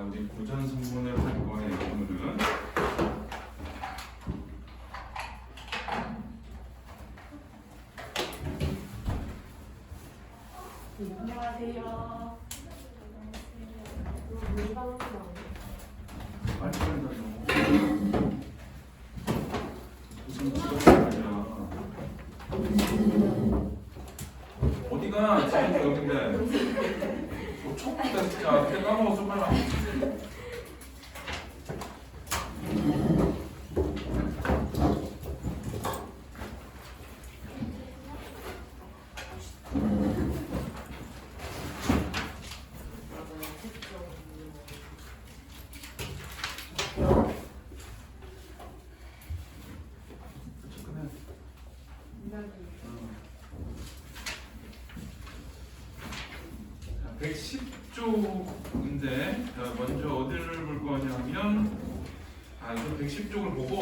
이제 고전 성분을 할 거예요. 오늘은. 안녕하세요. 빨리 가요. 무슨 직업이야? 어디가 지금 여긴데? 촉구다 진짜. 그때 까먹었어 빨리 와. 자, 110쪽인데 먼저 어디를 볼 거냐면 이거 110쪽을 보고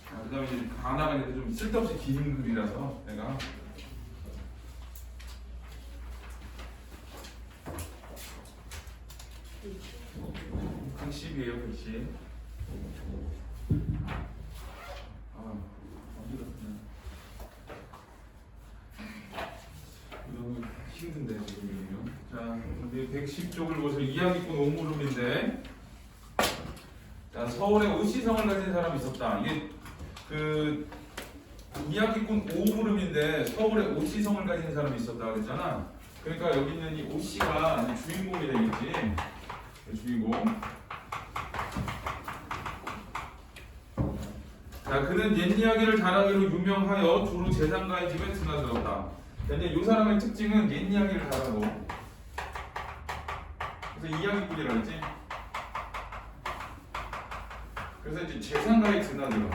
그 다음에 이제 하나가 이제 좀 쓸데없이 긴 글이라서 내가 한 10이에요 110. 어디 갔나? 너무 힘든데 지금. 자, 우리 110쪽을 보세요. 이야기꾼 오물음인데, 자 서울에 오시성을 가진 사람이 있었다. 이게 그 이야기꾼 오물음인데 서울에 오시성을 가진 사람이 있었다 그랬잖아. 그러니까 여기 있는 이 오씨가 이제 주인공이 되겠지. 주인공. 자, 그는 옛 이야기를 잘하기로 유명하여 두루 재상가의 집에 드나들었다. 근데 이 사람의 특징은 옛 이야기를 잘하고, 그래서 이야기꾼이라 했지. 그래서 이제 재상가에 드나들어.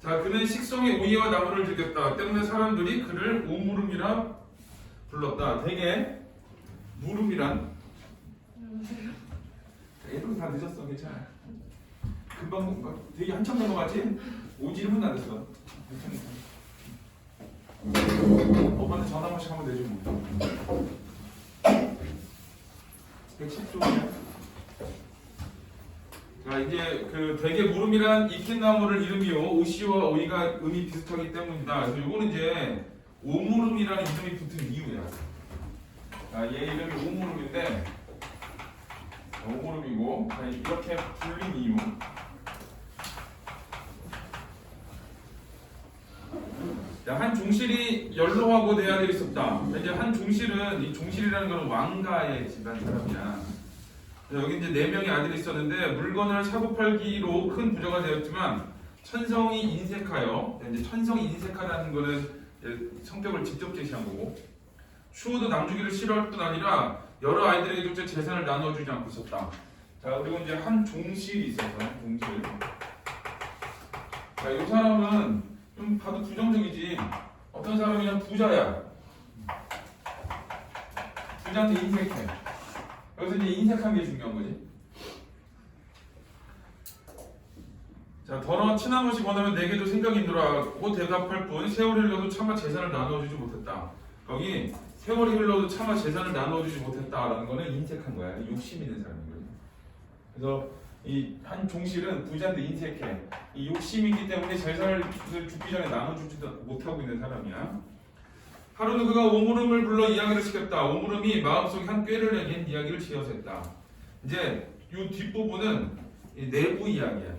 자, 그는 식성의 오이와 나무를 즐겼다. 때문에 사람들이 그를 오물음이라 불렀다. 되게 물음이란 얘도 다 늦었어. 괜찮아. 금방 되게 한참 넘어갔지? 오지 1분도 안 됐어. 괜찮아. 오빠한테 전화 한 번씩 하면 되지 뭐. 110쪽이야. 자, 이제 그 되게 물음이란 익힌 나무를 이름이요 오씨와 오이가 음이 비슷하기 때문이다. 그래서 요거는 이제 오물음이라는 이름이 붙은 이유야. 자, 얘 이름이 오물음인데 오물음이고 이렇게 불린 이유. 자, 한 종실이 연로하고 대아들이 있었다. 이제 한 종실은 이 종실이라는 건 왕가의 집안 사람이야. 여기 이제 4명의 아들이 있었는데 물건을 사고 팔기로 큰 부자가 되었지만 천성이 인색하여, 이제 천성이 인색하다는 거는 성격을 직접 제시한 거고, 추호도 남주기를 싫어할 뿐 아니라 여러 아이들에게조차 재산을 나눠주지 않고 있었다. 자, 그리고 이제 한 종실이 있었어. 종실. 자, 이 사람은 좀 봐도 부정적이지. 어떤 사람이냐, 부자야. 부자한테 인색해. 여기서 이제 인색한 게 중요한 거지. 자, 더러 친한 것이 권하면 내게도 생각이 있노라고 대답할 뿐 세월이 흘러도 차마 재산을 나눠주지 못했다. 거기 세월이 흘러도 차마 재산을 나눠주지 못했다라는 거는 인색한 거야. 욕심 있는 사람인 거지. 그래서 이 한 종실은 부자인데 인색해. 이 욕심이 있기 때문에 재산을 죽기 전에 나눠주지도 못하고 있는 사람이야. 하루는 그가 오물음을 불러 이야기를 시켰다. 오물음이 마음속에 한 꾀를 내긴 이야기를 지어서 했다. 이제 이 뒷부분은 내부 이야기야.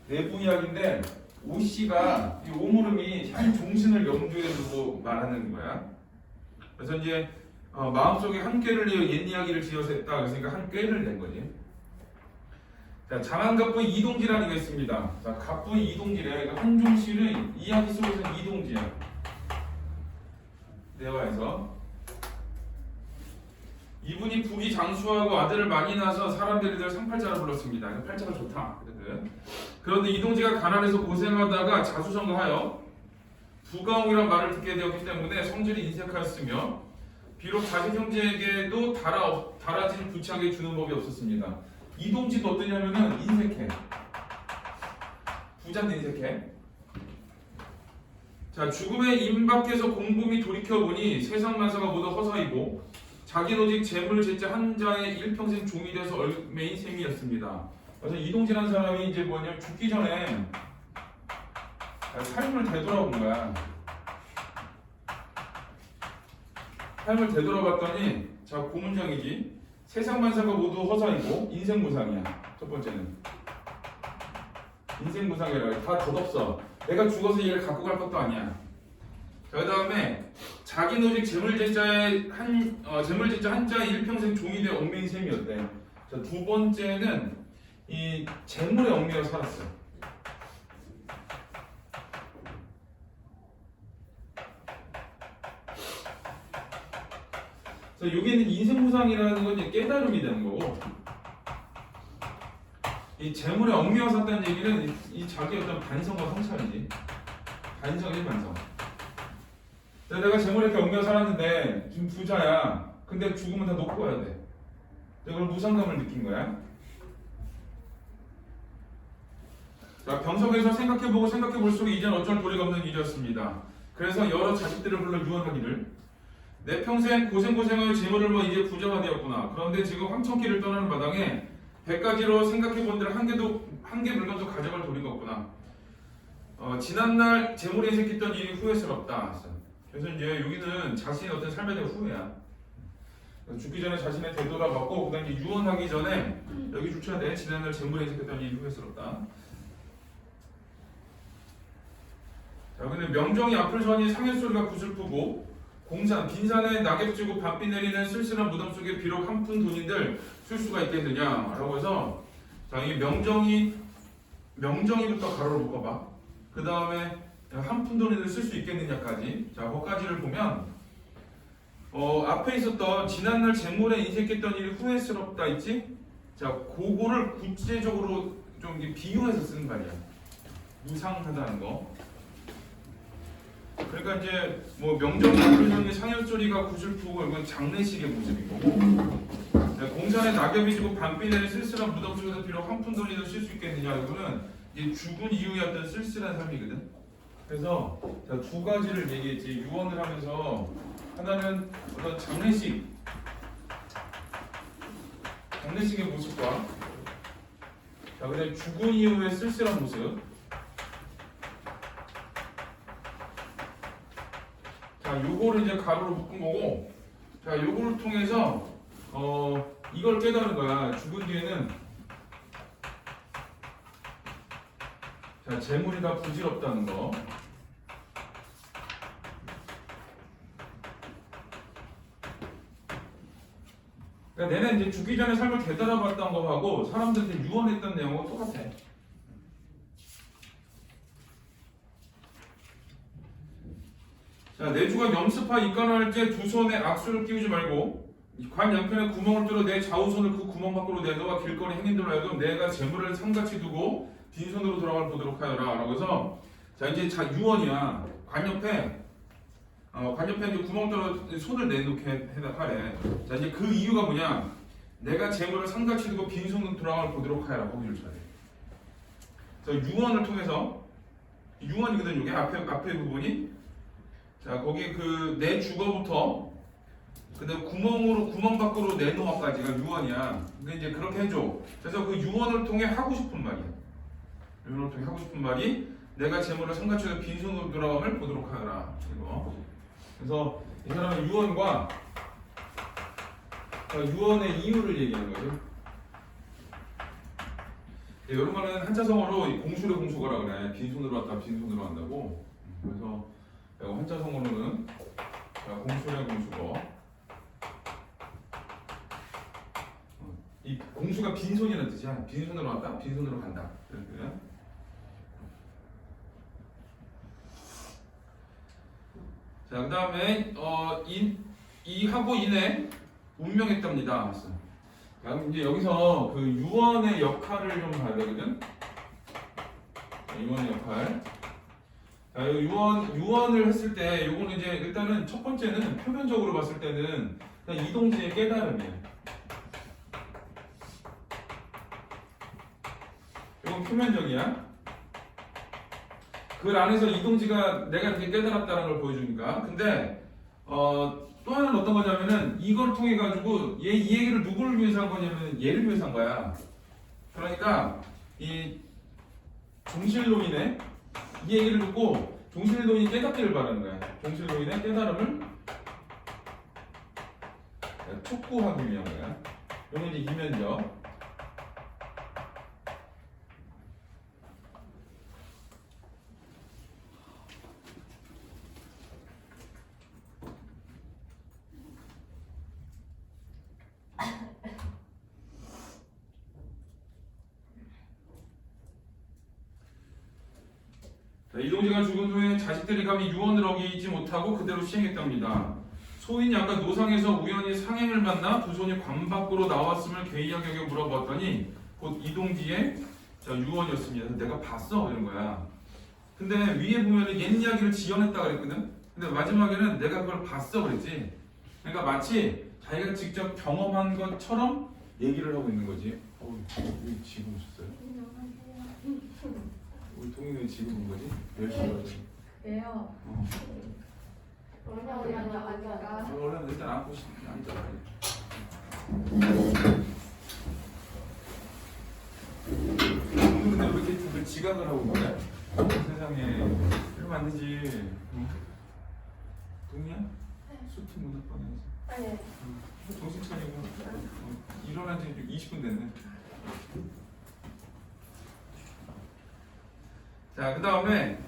내부 이야기인데 오씨가 이 오물음이 한 종신을 염두에 두고 말하는 거야. 그래서 이제 마음속에 한 꾀를 내어 옛 이야기를 지어서 했다. 그러니까 한 꾀를 낸 거지. 자, 장안갑부의 이동지라는 게 있습니다. 자, 갑부의 이동지래. 한 종실의 이야기 속에서는 이동지야. 대화에서 이분이 부귀 장수하고 아들을 많이 낳아서 사람들이 상팔자를 불렀습니다. 팔자가 좋다. 그런데 이동지가 가난해서 고생하다가 자수성가하여 부가홍이란 말을 듣게 되었기 때문에 성질이 인색하였으며 비록 자식 형제에게도 달아진 부착에 주는 법이 없었습니다. 이동지도 어떠냐면은 인색해. 부자인데 인색해. 자, 죽음의 임박해서 공범이 돌이켜보니 세상 만사가 모두 허사이고 자기는 오직 재물 제자 한 자의 일평생 종이 돼서 얼매인 셈이었습니다. 그래서 이동진한 사람이 이제 뭐냐면 죽기 전에 삶을 되돌아본 거야. 삶을 되돌아봤더니 자, 고문장이지. 세상 만사가 모두 허사이고 인생 무상이야. 첫 번째는 인생 무상이라 다 덧없어. 내가 죽어서 얘를 갖고 갈 것도 아니야. 자, 그 다음에 자기는 오직 재물제자 한 자의 일평생 종이 되어 얽매인 셈이었대. 자, 두 번째는 이 재물에 얽매여 살았어. 자, 여기는 인생 무상이라는 건 이제 깨달음이 되는 거고, 이 재물에 얽매여 샀다는 얘기는 이 자기 어떤 반성과 성찰이지. 반성이 반성. 자, 내가 재물에 이렇게 얽매여 살았는데 지금 부자야. 근데 죽으면 다 놓고 가야 돼. 내가 무상감을 느낀 거야. 자, 병석에서 생각해 볼수록 이젠 어쩔 도리가 없는 일이었습니다. 그래서 여러 자식들을 불러 유언하기를 내 평생 고생하여 재물을 모아 이제 부자가 되었구나. 그런데 지금 황천길을 떠나는 마당에 100가지로 생각해본들 한 개 물건도 가져갈 도리가 없구나. 지난날 재물에 인색했던 일이 후회스럽다. 그래서 이제 여기는 자신의 어떤 삶에 대한 후회야. 죽기 전에 자신의 되돌아봤고, 그 다음에 유언하기 전에 여기 줄쳐야 돼. 지난날 재물에 인색했던 일이 후회스럽다. 자, 근데 명정이 앞을 서니 상해소리가 구슬프고 공산, 빈산에 낙엽지고 밤비 내리는 쓸쓸한 무덤 속에 비록 한 푼 돈인들 쓸 수가 있겠느냐 라고 해서, 자, 이 명정이부터 가로로 묶어봐. 그 다음에 한 푼 돈인들 쓸 수 있겠느냐까지. 자, 거기까지를 보면 앞에 있었던 지난날 재물에 인색했던 일이 후회스럽다 있지? 자, 그거를 구체적으로 좀 비유해서 쓰는 말이야. 무상하다는 거. 그러니까 이제 뭐 명정이 앞을 서니 상현소리가 구슬프고 이건 장례식의 모습인 거고, 공산에 낙엽이 지고 밤비 내리는 쓸쓸한 무덤 속에서 비록 한 푼 돈이라도 쓸 수 있겠느냐, 이거는 이제 죽은 이후의 어떤 쓸쓸한 삶이거든. 그래서 자, 두 가지를 얘기했지. 유언을 하면서 하나는 어떤 장례식의 모습과, 자, 그다음에 죽은 이후의 쓸쓸한 모습. 자, 요거를 이제 가로로 묶은 거고, 자, 요거를 통해서 이걸 깨달은 거야. 죽은 뒤에는 자, 재물이 다 부질없다는 거. 그러니까 내는 이제 죽기 전에 삶을 되돌아봤던 거하고 사람들한테 유언했던 내용은 똑같아. 자, 내주가 염습하 입간할 때 두 손에 악수를 끼우지 말고 관 양편에 구멍을 뚫어 내 좌우손을 그 구멍 밖으로 내놓아 길거리 행인들로 하여금 내가 재물을 상같이 두고 빈손으로 돌아갈 보도록 하여라 라고 해서, 자, 이제 유언이야. 관 옆에 이제 구멍 뚫어 손을 내놓게 하래. 자, 이제 그 이유가 뭐냐? 내가 재물을 상같이 두고 빈손으로 돌아갈 보도록 하여라. 거기를 쳐야 돼. 자, 유언을 통해서, 유언이거든. 여기 앞에 부분이. 자, 거기 그 내 주거부터 그다음 구멍 밖으로 내놓아까지가 유언이야. 근데 이제 그렇게 해줘. 그래서 그 유언을 통해 하고 싶은 말이야. 유언을 통해 하고 싶은 말이 내가 재물을 상같이 빈손으로 돌아감을 보도록 하여라. 이거. 그래서 이 사람은 유언과 유언의 이유를 얘기하는 거죠. 예, 이런 말은 한자성어로 공수래 공수거라 그래. 빈손으로 왔다 빈손으로 한다고. 그래서 한자성어로는 공수래 공수거. 이 공수가 빈손이라는 뜻이야. 빈손으로 왔다 빈손으로 간다. 이렇게. 자, 그 다음에 이하고 인에 운명했답니다. 자, 이제 여기서 그 유언의 역할을 좀 봐야 되거든. 유언의 역할. 자, 유언을 했을 때 요거는 이제 일단은 첫 번째는 표면적으로 봤을 때는 그냥 이동진의 깨달음이에요. 이건 표면적이야. 그 안에서 이동지가 내가 이렇게 깨달았다는 걸 보여주니까. 근데 또 하나는 어떤 거냐면은 이걸 통해 가지고 이 얘기를 누구를 위해서 한 거냐면 얘를 위해서 한 거야. 그러니까 이 종실노인의 이 얘기를 듣고 종실노인이 깨닫기를 바라는 거야. 종실노인의 깨달음을 촉구하기 위한 거야. 이건 이제 이면적. 이동지가 죽은 후에 자식들이 감히 유언을 어기지 못하고 그대로 시행했답니다. 소인이 아까 노상에서 우연히 상행을 만나 두 손이 관 밖으로 나왔음을 괴이하게 여겨 물어봤더니 곧 이동지의 유언이었습니다. 그래서 내가 봤어 이런 거야. 근데 위에 보면은 옛 이야기를 지어냈다 그랬거든. 근데 마지막에는 내가 그걸 봤어 그랬지. 그러니까 마치 자기가 직접 경험한 것처럼 얘기를 하고 있는 거지. 여기 지금 오셨어요? 우리 동이는 지금 온 거지? 10시 거지? 왜요? 원래 앉아가니까. 원래 일단 앉고 앉아. 근데 왜 이렇게 지각을 하고 그래? 세상에 이러면 안 되지. 동이야? 수트 못 할 뻔했어. 아니. 정신 차리고 일어난 지 20분 됐네. 자, 그 다음에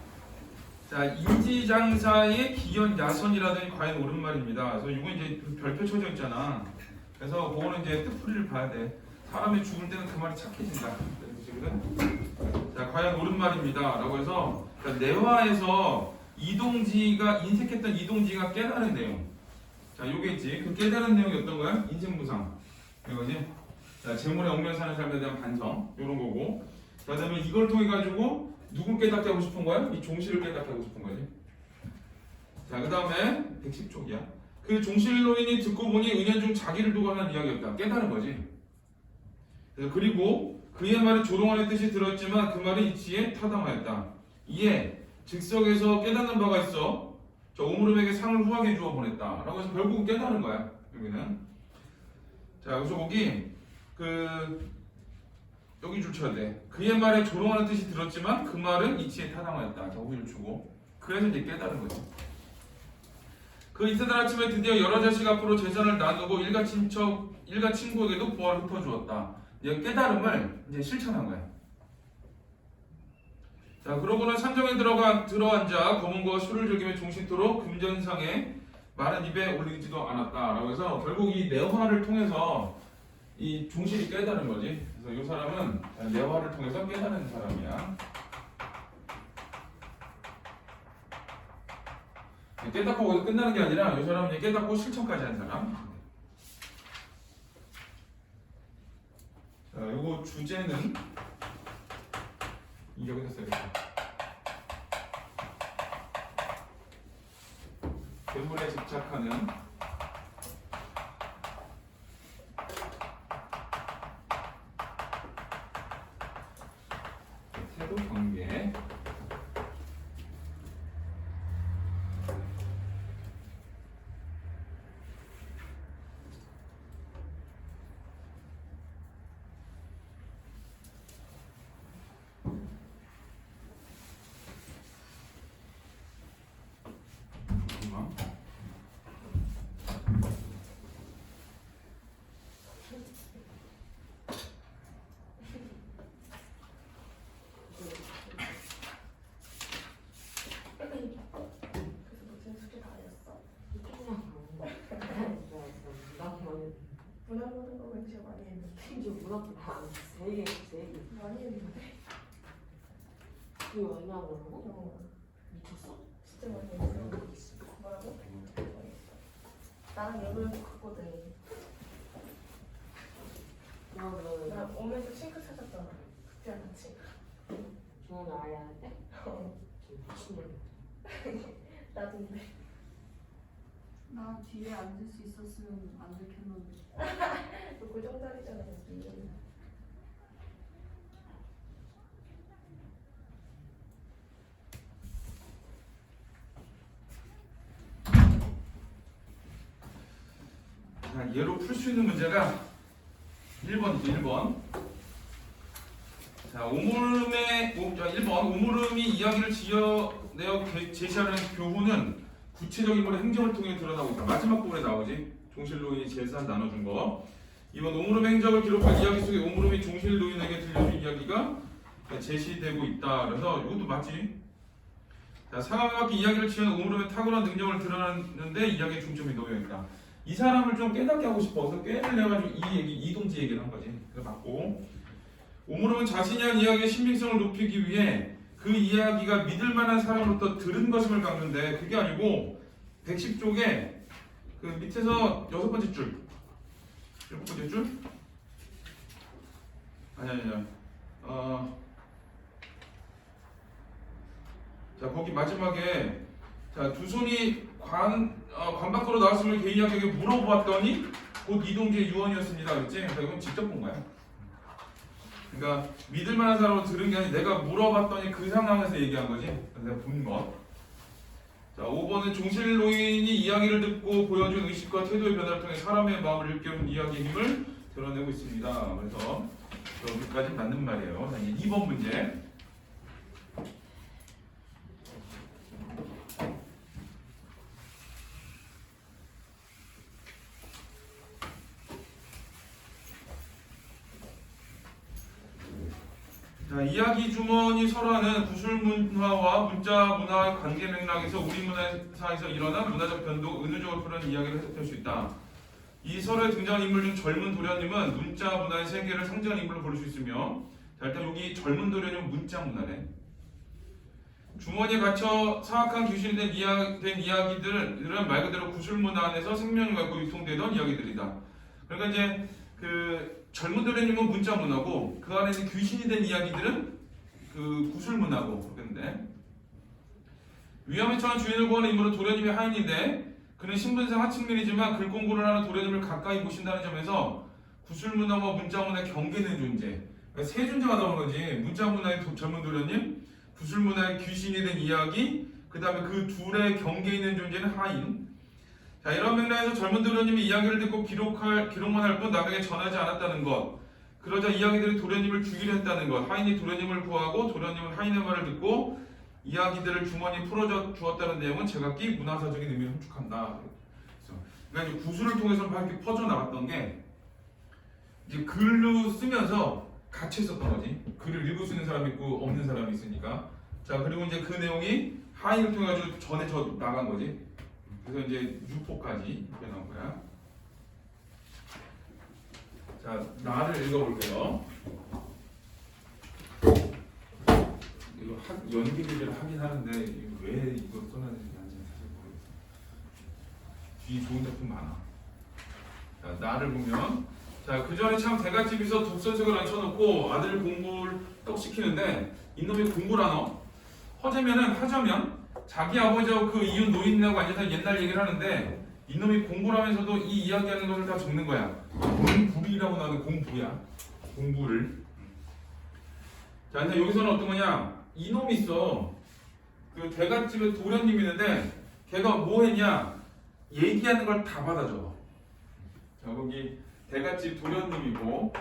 인지장사의 기연 야선이라더니 과연 옳은 말입니다. 그래서 이건 이제 별표 쳐져 있잖아. 그래서 그거는 이제 뜻풀이를 봐야 돼. 사람이 죽을 때는 그 말이 착해진다. 그렇거든. 자, 과연 옳은 말입니다.라고 해서 내화에서 이동지가 인색했던 이동지가 깨달은 내용. 자, 요게지. 그 깨달은 내용이 어떤 거야? 인생무상. 이거지. 자, 재물에 얽매여 사는 삶에 대한 반성. 요런 거고. 자, 그다음에 이걸 통해 가지고 누굴 깨닫게 하고 싶은 거야? 이 종실을 깨닫게 하고 싶은 거지. 자, 그 다음에 110쪽이야. 그 종실노인이 듣고 보니 은연중 자기를 두고 하는 이야기였다. 깨달은 거지. 그리고 그의 말이 조롱하는 뜻이 들었지만 그 말이 이치에 타당하였다. 이에 즉석에서 깨닫는 바가 있어 저 오므름에게 상을 후하게 주어 보냈다. 라고 해서 결국은 깨달은 거야. 여기는. 자, 그래서 거기 여기 줄 쳐야 돼. 그의 말에 조롱하는 뜻이 들었지만 그 말은 이치에 타당하였다. 여기를 주고. 그래서 이제 깨달은 거지. 그 이튿날 아침에 드디어 여러 자식 앞으로 재산을 나누고 일가 친구에게도 보화를 흩어주었다. 이제 깨달음을 이제 실천한 거야. 자, 그러고는 산정에 들어앉아 검은고와 술을 즐기며 종신토록 금전상에 많은 입에 올리지도 않았다라고 해서 결국 이 내화를 통해서 이 종실이 깨달은 거지. 그래서 이 사람은 내화를 통해서 깨달은 사람이야. 깨닫고 끝나는 게 아니라 이 사람은 깨닫고 실천까지 한 사람. 자, 요거 주제는 여기다 써야겠다. 괴물에 집착하는 태도 경계. 문화보는 거 진짜 많이 했는데. 심지어 문학도 안 세개 많이 했는데. 그게 얼마고? 미쳤어? 진짜 많이 했어. 뭐라고? 나랑 여덟 갔거든. 나 그러면 오면서 싱크 찾았잖아. 그때 같이. 중원을 아예 안 돼? 미친놈. 나도인데. 나 뒤에 앉을 수 있었으면 안 들켰는데. 너 고정자리잖아 여기. 얘로 풀 수 있는 문제가 1번이죠. 1번. 자, 1번 오물음이 이야기를 지어내어 제시하는 교훈은 구체적인 인물의 행적을 통해 드러나고 있다. 마지막 부분에 나오지. 종실노인이 재산 나눠준 거. 2번 오물음의 행적을 기록한 이야기 속에 오물음이 종실노인에게 들려준 이야기가 제시되고 있다. 그래서 이것도 맞지. 자, 상황에 맞게 이야기를 지어낸 오물음의 탁월한 능력을 드러내는데 이야기의 중점이 놓여있다. 이 사람을 좀 깨닫게 하고 싶어서 깨달려가지고 이 얘기, 이동지 얘기를 한 거지. 그래서 맞고. 오물음은 자신이 한 이야기의 신빙성을 높이기 위해 그 이야기가 믿을 만한 사람으로부터 들은 것임을 강조인데 그게 아니고 110쪽에 그 밑에서 6번째 줄 7번째 줄? 아니 자, 거기 마지막에 자, 두 손이 관 밖으로 나왔음을 개인에게 물어보았더니 곧 이동재 유언이었습니다. 그랬지? 그러니까 이건 직접 본 거야. 그러니까 믿을 만한 사람으로 들은 게 아니라 내가 물어봤더니 그 상황에서 얘기한 거지. 내가 본 것. 자, 5번은 종실노인이 이야기를 듣고 보여준 의식과 태도의 변화를 통해 사람의 마음을 일깨우는 이야기의 힘을 드러내고 있습니다. 그래서 여기까지 맞는 말이에요. 자, 이제 2번 문제. 자, 이야기 주머니 설화는 구술 문화와 문자 문화의 관계 맥락에서 우리 문화사에서 일어난 문화적 변동, 은유적으로 푸는 이야기를 해석할 수 있다. 이 설화에 등장한 인물 중 젊은 도련님은 문자 문화의 세계를 상징하는 인물로 볼 수 있으며, 자, 일단 여기 젊은 도련님은 문자 문화네. 주머니에 갇혀 사악한 귀신이 된 이야기들은 말 그대로 구술 문화 안에서 생명을 갖고 유통되던 이야기들이다. 그러니까 이제 그 젊은 도련님은 문자 문화고 그 안에 귀신이 된 이야기들은 그 구술 문화고 그런데 위험에 처한 주인을 구하는 인물은 도련님이 하인인데 그는 신분상 하층민이지만 글 공부를 하는 도련님을 가까이 보신다는 점에서 구술 문화와 문자 문화의 경계는 존재. 그러니까 세 존재가 나오는 거지. 문자 문화의 젊은 도련님, 구술 문화의 귀신이 된 이야기, 그 다음에 그 둘의 경계에 있는 존재는 하인. 자, 이런 맥락에서 젊은 도련님이 이야기를 듣고 기록만 할 뿐 남에게 전하지 않았다는 것. 그러자 이야기들이 도련님을 죽이려 했다는 것. 하인이 도련님을 구하고 도련님은 하인의 말을 듣고 이야기들을 주머니에 풀어줘 주었다는 내용은 제각기 문화사적인 의미를 함축한다. 그러니까 이제 구술을 통해서 막 이렇게 퍼져 나갔던 게 이제 글로 쓰면서 갇혀 있었던 거지. 글을 읽을 수 있는 사람이 있고 없는 사람이 있으니까. 자, 그리고 이제 그 내용이 하인을 통해 가지고 전해져 나간 거지. 그래서 이제 유포까지 이렇게 나온 거야. 자, 나를 읽어볼게요. 이거 연기 교재를 하긴 하는데 왜 이거 써놨는지 사실 모르겠어. 뒤 좋은 작품 많아. 자, 나를 보면 자, 그 전에 참 대갓집에서 독서책을 앉혀놓고 아들 공부를 떡 시키는데 이놈이 공부를 하노? 하자면 자기 아버지하고 그 이웃 노인네하고 앉아서 옛날 얘기를 하는데 이놈이 공부를 하면서도 이 이야기하는 것을 다 적는 거야. 공부이라고 나오는 공부야. 공부를. 자, 근데 여기서는 어떤 거냐? 이놈이 있어. 그 대갓집에 도련님이 있는데 걔가 뭐 했냐? 얘기하는 걸 다 받아줘. 자, 거기 대갓집 도련님이고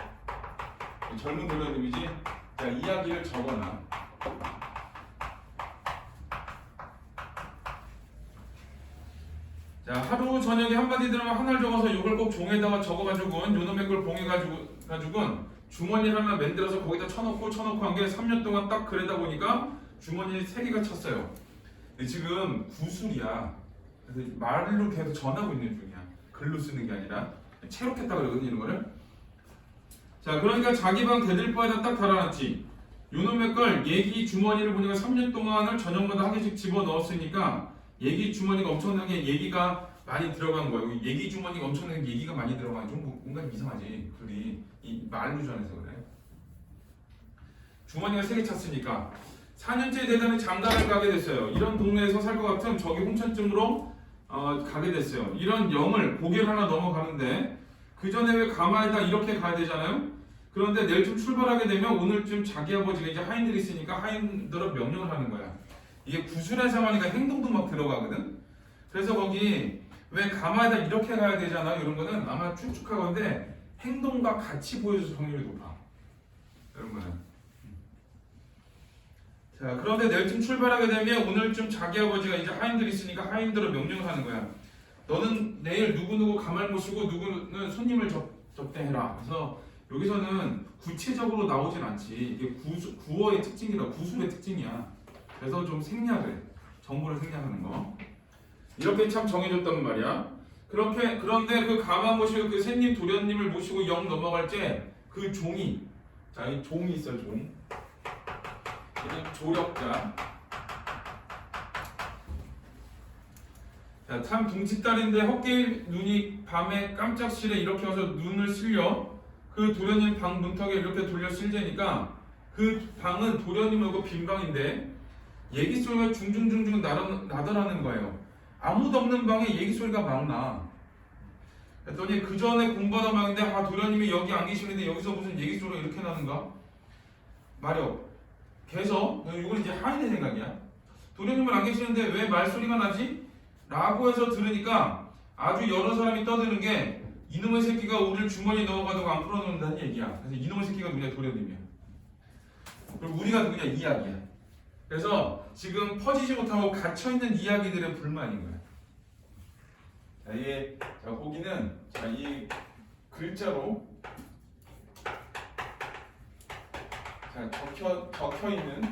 젊은 도련님이지. 자, 이야기를 적어놔. 자, 하루 저녁에 한마디 들으면 하나를 적어서 이걸 꼭 종에다가 적어가지고는 요놈의 걸 봉해가지고는 주머니 하나 만들어서 거기다 쳐놓고 한 게 3년 동안 딱 그러다 보니까 주머니 3개가 찼어요. 근데 지금 구술이야. 그래서 말로 계속 전하고 있는 중이야. 글로 쓰는 게 아니라 체록했다 그러거든 이런 거를. 자, 그러니까 자기 방 대들보에다 딱 달아놨지. 요놈의 걸 얘기 주머니를 보니까 3년 동안을 저녁마다 한 개씩 집어 넣었으니까 얘기 주머니가 엄청나게 얘기가 많이 들어간 거예요. 얘기 주머니가 엄청나게 얘기가 많이 들어간 좀 뭔가 이상하지. 글이 이 말로 전해서 그래. 주머니가 3개 찼으니까 4년째 되더니 장가를 가게 됐어요. 이런 동네에서 살 것 같으면 저기 홍천쯤으로 가게 됐어요. 이런 영을 고개를 하나 넘어가는데 그 전에 왜 가마에다 이렇게 가야 되잖아요. 그런데 내일쯤 출발하게 되면 오늘쯤 자기 아버지가 이제 하인들이 있으니까 하인들은 명령을 하는 거야. 이게 구술의 상황이니까 행동도 막 들어가거든. 그래서 거기 왜 가마에다 이렇게 가야 되잖아. 이런 거는 아마 축축하건데 행동과 같이 보여줄 확률이 높아. 이런 거는. 자, 그런데 내일쯤 출발하게 되면 오늘쯤 자기 아버지가 이제 하인들이 있으니까 하인들을 명령을 하는 거야. 너는 내일 누구누구 가말 모시고 누구는 손님을 접대해라. 그래서 여기서는 구체적으로 나오진 않지. 이게 구어의 특징이라 구술의 특징이야. 그래서 좀 생략을, 정보를 생략하는 거. 이렇게 참 정해줬단 말이야. 그런데 그 가만 모시고 그 샌님 도련님을 모시고 영 넘어갈 때 그 종이, 자, 이 종이 있어, 종. 이게 조력자. 자, 참 둥칫딸인데 헛개일 눈이 밤에 깜짝실에 이렇게 와서 눈을 쓸려 그 도련님 방 문턱에 이렇게 돌려 쓸재니까 그 방은 도련님하고 빈 방인데 얘기 소리가 중중중중 나더라는 거예요. 아무도 없는 방에 얘기 소리가 막 나. 그랬더니 그 전에 공부하던 방인데 아 도련님이 여기 안 계시는데 여기서 무슨 얘기 소리가 이렇게 나는가? 말이요. 그래서 이건 이제 하인의 생각이야. 도련님은 안 계시는데 왜 말소리가 나지? 라고 해서 들으니까 아주 여러 사람이 떠드는 게 이놈의 새끼가 우리를 주머니에 넣어가지고 안 풀어놓는다는 얘기야. 그래서 이놈의 새끼가 누구냐? 도련님이야. 그리고 우리가 누구냐? 이야기야. 그래서 지금 퍼지지 못하고 갇혀있는 이야기들의 불만인 거야. 자, 이게 자, 거기는 자, 이 글자로 자, 적혀있는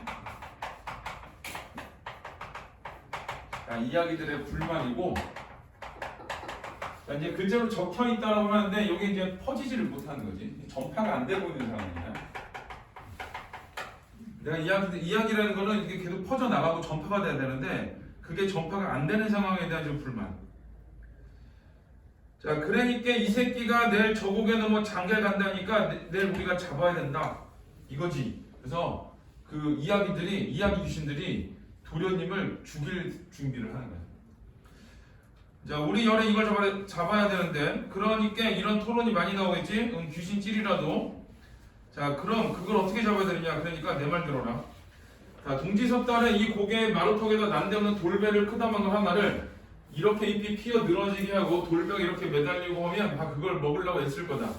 자, 이야기들의 불만이고 자, 이제 글자로 적혀있다라고 하는데 여기 이제 퍼지지를 못하는 거지. 전파가 안 되고 있는 상황이야. 내가 이야기라는 거는 이게 계속 퍼져나가고 전파가 돼야 되는데 그게 전파가 안 되는 상황에 대한 좀 불만. 자, 그러니까 이 새끼가 내일 저곡에 넘어 장계 간다니까 내일 우리가 잡아야 된다. 이거지. 그래서 그 이야기 귀신들이 도련님을 죽일 준비를 하는 거야. 자, 우리 열에 이걸 잡아야 되는데 그러니까 이런 토론이 많이 나오겠지? 귀신 찔이라도. 자, 그럼 그걸 어떻게 잡아야 되느냐? 그러니까 내 말 들어라. 자, 동지섭달에 이 고개 마루턱에다 난데없는 돌배를 크다만 거 하나를 이렇게 잎이 피어 늘어지게 하고 돌벽에 이렇게 매달리고 하면 다 그걸 먹으려고 애쓸 거다.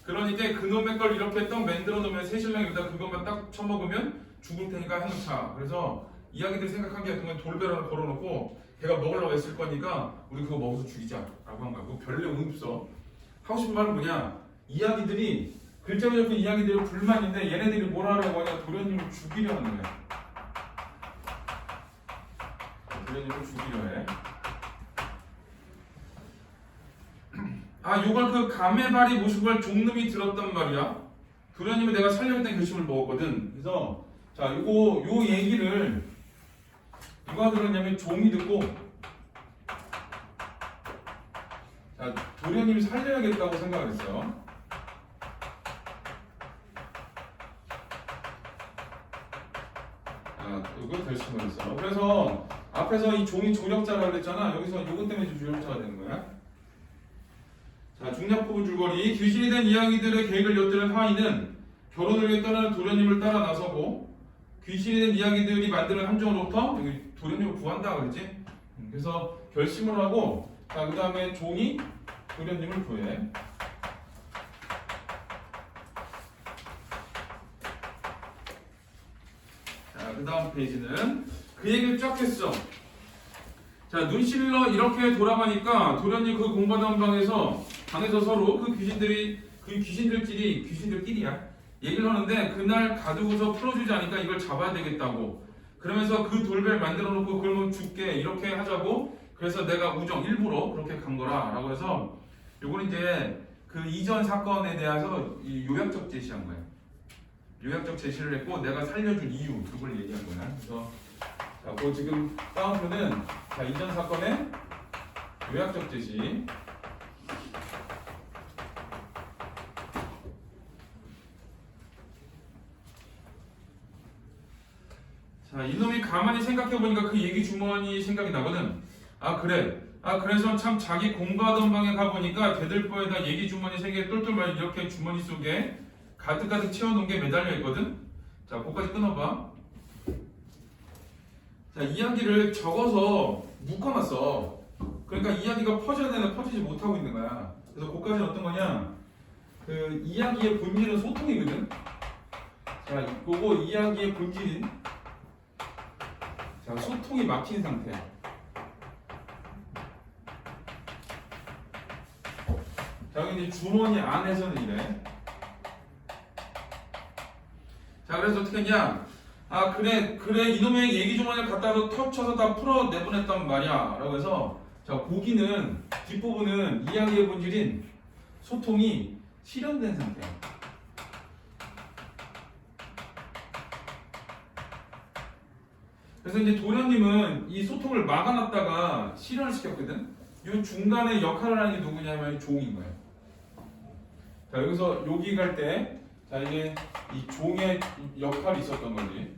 그러니까 그놈의 걸 이렇게 떡 만들어 놓으면 새신랑이다 그것만 딱 처먹으면 죽을 테니까 행차. 그래서 이야기들 생각한 게 그냥 돌배를 하나 걸어놓고 걔가 먹으려고 애쓸 거니까 우리 그거 먹어서 죽이자 라고 한 거야. 그거 별 내용 없어. 하고 싶은 말은 뭐냐? 이야기들이 글자로 적힌 이야기들이 불만인데 얘네들이 뭐라 하려고 하냐? 도련님을 죽이려 하는 거야. 도련님을 죽이려 해. 아, 요걸 그 감해바리 모습을 종놈이 들었단 말이야. 도련님을 내가 살려야겠다는 결심을 먹었거든. 그래서 자, 요 얘기를 누가 들었냐면 종이 듣고 자, 도련님이 살려야겠다고 생각을 했어요. 아, 이거 결심을 했어. 그래서 앞에서 이 종이 조력자라고 그랬잖아. 여기서 요것 때문에 조력자가 되는 거야. 자, 중략포부 줄거리. 귀신이 된 이야기들의 계획을 엿드는 하인은 결혼을 위해 떠나는 도련님을 따라 나서고 귀신이 된 이야기들이 만드는 함정으로부터 여기 도련님을 구한다 그랬지? 그래서 결심을 하고 자, 그 다음에 종이 도련님을 구해. 자, 그 다음 페이지는 그 얘기를 쫙 했어. 자, 눈실러 이렇게 돌아가니까 도련님 그 공부하던 방에서 서로 그 귀신들끼리야 얘기를 하는데 그날 가두고서 풀어주지 않으니까 이걸 잡아야 되겠다고. 그러면서 그 돌벨 만들어 놓고 그러면 죽게 이렇게 하자고. 그래서 내가 일부러 그렇게 간 거라 라고 해서 요거는 이제 그 이전 사건에 대해서 이 요약적 제시한 거야. 요약적 제시를 했고 내가 살려준 이유 그걸 얘기한 거야. 그래서 자, 그 지금 다운표는 자, 이전 사건의 요약적 제시. 자, 이놈이 가만히 생각해보니까 그 얘기 주머니 생각이 나거든. 아, 그래. 아, 그래서 참 자기 공부하던 방에 가보니까 대들보에다 얘기 주머니 3개 똘똘 말 이렇게 주머니 속에 가득가득 채워놓은 게 매달려 있거든. 자, 그거까지 끊어봐. 자, 이야기를 적어서 묶어놨어. 그러니까 이야기가 퍼져야 되는데 퍼지지 못하고 있는 거야. 그래서 그까지는 어떤 거냐? 그 이야기의 본질은 소통이거든. 자, 그거 이야기의 본질인 자 소통이 막힌 상태야. 자, 여기 이제 주머니 안에서는 이래. 자, 그래서 어떻게 했냐? 아, 그래, 이놈의 얘기 주머니를 갖다가 터쳐서 다 풀어 내보냈단 말이야. 라고 해서, 자, 고기는, 뒷부분은 이야기의 본질인 소통이 실현된 상태야. 그래서 이제 도련님은 이 소통을 막아놨다가 실현을 시켰거든? 이 중간에 역할을 하는 게 누구냐면 종인 거야. 자, 여기서 여기 갈 때, 자, 이게 이 종의 역할이 있었던 거지.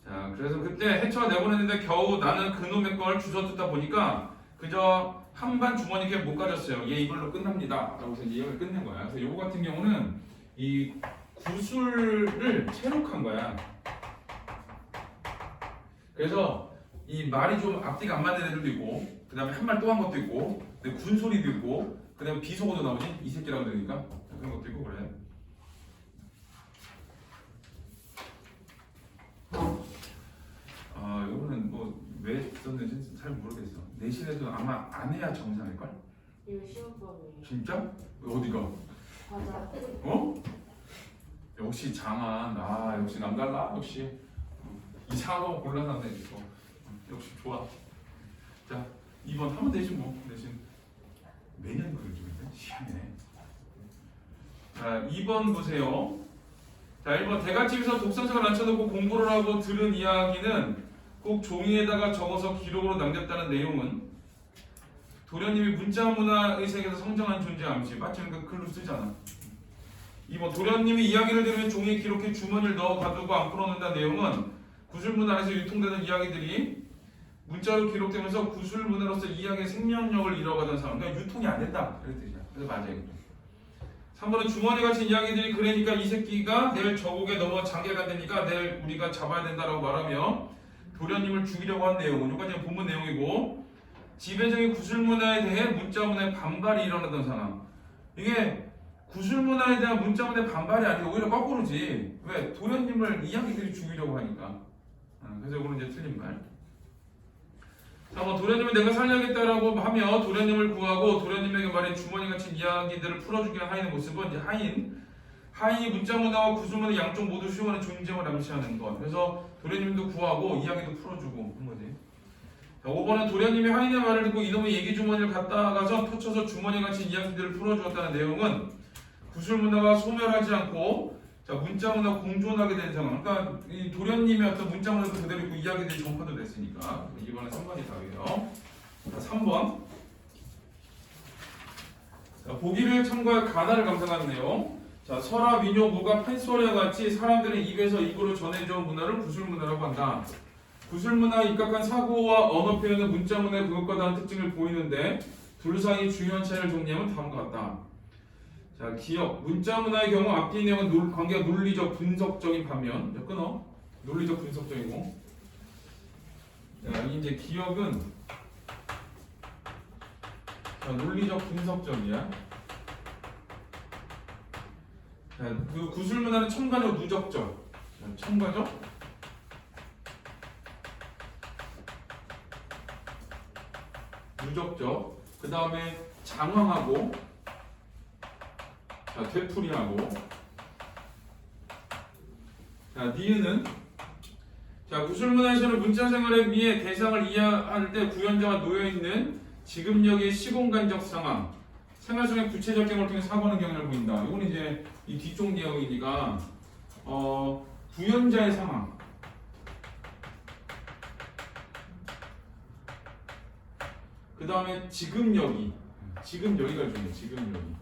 자, 그래서 그때 해쳐 내보냈는데 겨우 나는 그놈의 걸 주워듣다 보니까 그저 한반 주머니에 못 가졌어요. 얘 이걸로 끝납니다. 라고 해서 이걸 끝낸 거야. 그래서 요거 같은 경우는 이 구술을 체록한 거야. 그래서 이 말이 좀 앞뒤가 안 맞는 애들도 있고, 그 다음에 한 말 또 한 것도 있고, 군소리도 있고, 그 다음에 비속어도 나오지? 이 새끼라고 그러니까 그런 것도 있고 그래. 아, 요거는 뭐 왜 썼는지 잘 모르겠어. 내신에도 아마 안 해야 정상일걸? 이거 시험법이에요. 진짜? 어디가? 맞아. 어? 역시 장한. 아, 역시 남달라. 역시 이상한 거 골라놨네 이거. 역시 좋아. 자, 2번 하면 되지 뭐. 대신 매년 그걸 주는데 시간이네. 자, 2번 보세요. 자, 1번 대갓집에서 독서책을 앉혀놓고 공부를 하고 들은 이야기는 꼭 종이에다가 적어서 기록으로 남겼다는 내용은 도련님이 문자문화의 세계에서 성장한 존재 암시. 마치 그 글로 쓰잖아. 2번 도련님이 이야기를 들으면 종이에 기록해 주머니를 넣어 가두고 안 풀어놓는다는 내용은 구술문 안에서 유통되는 이야기들이 문자로 기록되면서 구술문으로서 이야기의 생명력을 잃어가던 상황. 그러니까 유통이 안 된다. 이런 뜻이야. 그래서 맞아요. 3번은 주머니 같은 이야기들이 그러니까 이 새끼가 내일 저곡에 넘어 장계가 되니까 내일 우리가 잡아야 된다라고 말하며 도련님을 죽이려고 한 내용은 여기까지는 본문 내용이고, 지배적인 구술문화에 대해 문자문화의 반발이 일어나던 상황. 이게 구술문화에 대한 문자문화의 반발이 아니라 오히려 거꾸로지. 왜? 도련님을 이야기들이 죽이려고 하니까. 그래서 이거는 이제 틀린 말. 3번 도련님을 내가 살려야겠다라고 하며 도련님을 구하고 도련님에게 말인 주머니같이 이야기들을 풀어주기 위한 하인의 모습은 이제 하인이 문자문화와 구술문화 양쪽 모두 수용하는 존재를 암시하는 것. 그래서 도련님도 구하고 이야기도 풀어주고 그런 거지. 자, 5번은 도련님이 하인의 말을 듣고 이놈의 얘기 주머니를 갖다 가서 터쳐서 주머니같이 이야기들을 풀어주었다는 내용은 구술문화가 소멸하지 않고 자, 문자문화 공존하게 된 상황. 그러니까 이 도련님의 어떤 문자문화도 그대로 있고 이야기들이 전파도 됐으니까. 이번에 3번이 답이에요. 자, 3번. 자, 보기를 참고할 가다를 감상하는 내용. 자, 설화, 민요, 무가, 판소리와 같이 사람들의 입에서 입으로 전해져온 문화를 구술문화라고 한다. 구술문화에 입각한 사고와 언어 표현은 문자문화의 그것과 다른 특징을 보이는데 둘 사이 중요한 차이를 정리하면 다음과 같다. 자, 기억. 문자문화의 경우 앞뒤 내용은 관계가 논리적, 분석적인 반면 자, 끊어. 논리적, 분석적이고. 자, 이제 기억은 자, 논리적, 분석적이야. 자, 그 구술문화는 첨가적, 누적적. 자, 첨가적. 누적적. 그 다음에 장황하고. 자, 되풀이하고. 자, 니은은 자, 구술문화에서는 문자생활에 비해 대상을 이해할 때 구현자가 놓여있는 지금역의 시공간적 상황, 생활 속의 구체적 경험을 통해 사고하는 경향을 보인다. 이건 이제 이 뒤쪽 내용이니까 구현자의 상황. 그 다음에 지금역이 지금여기가 중요해. 지금여기.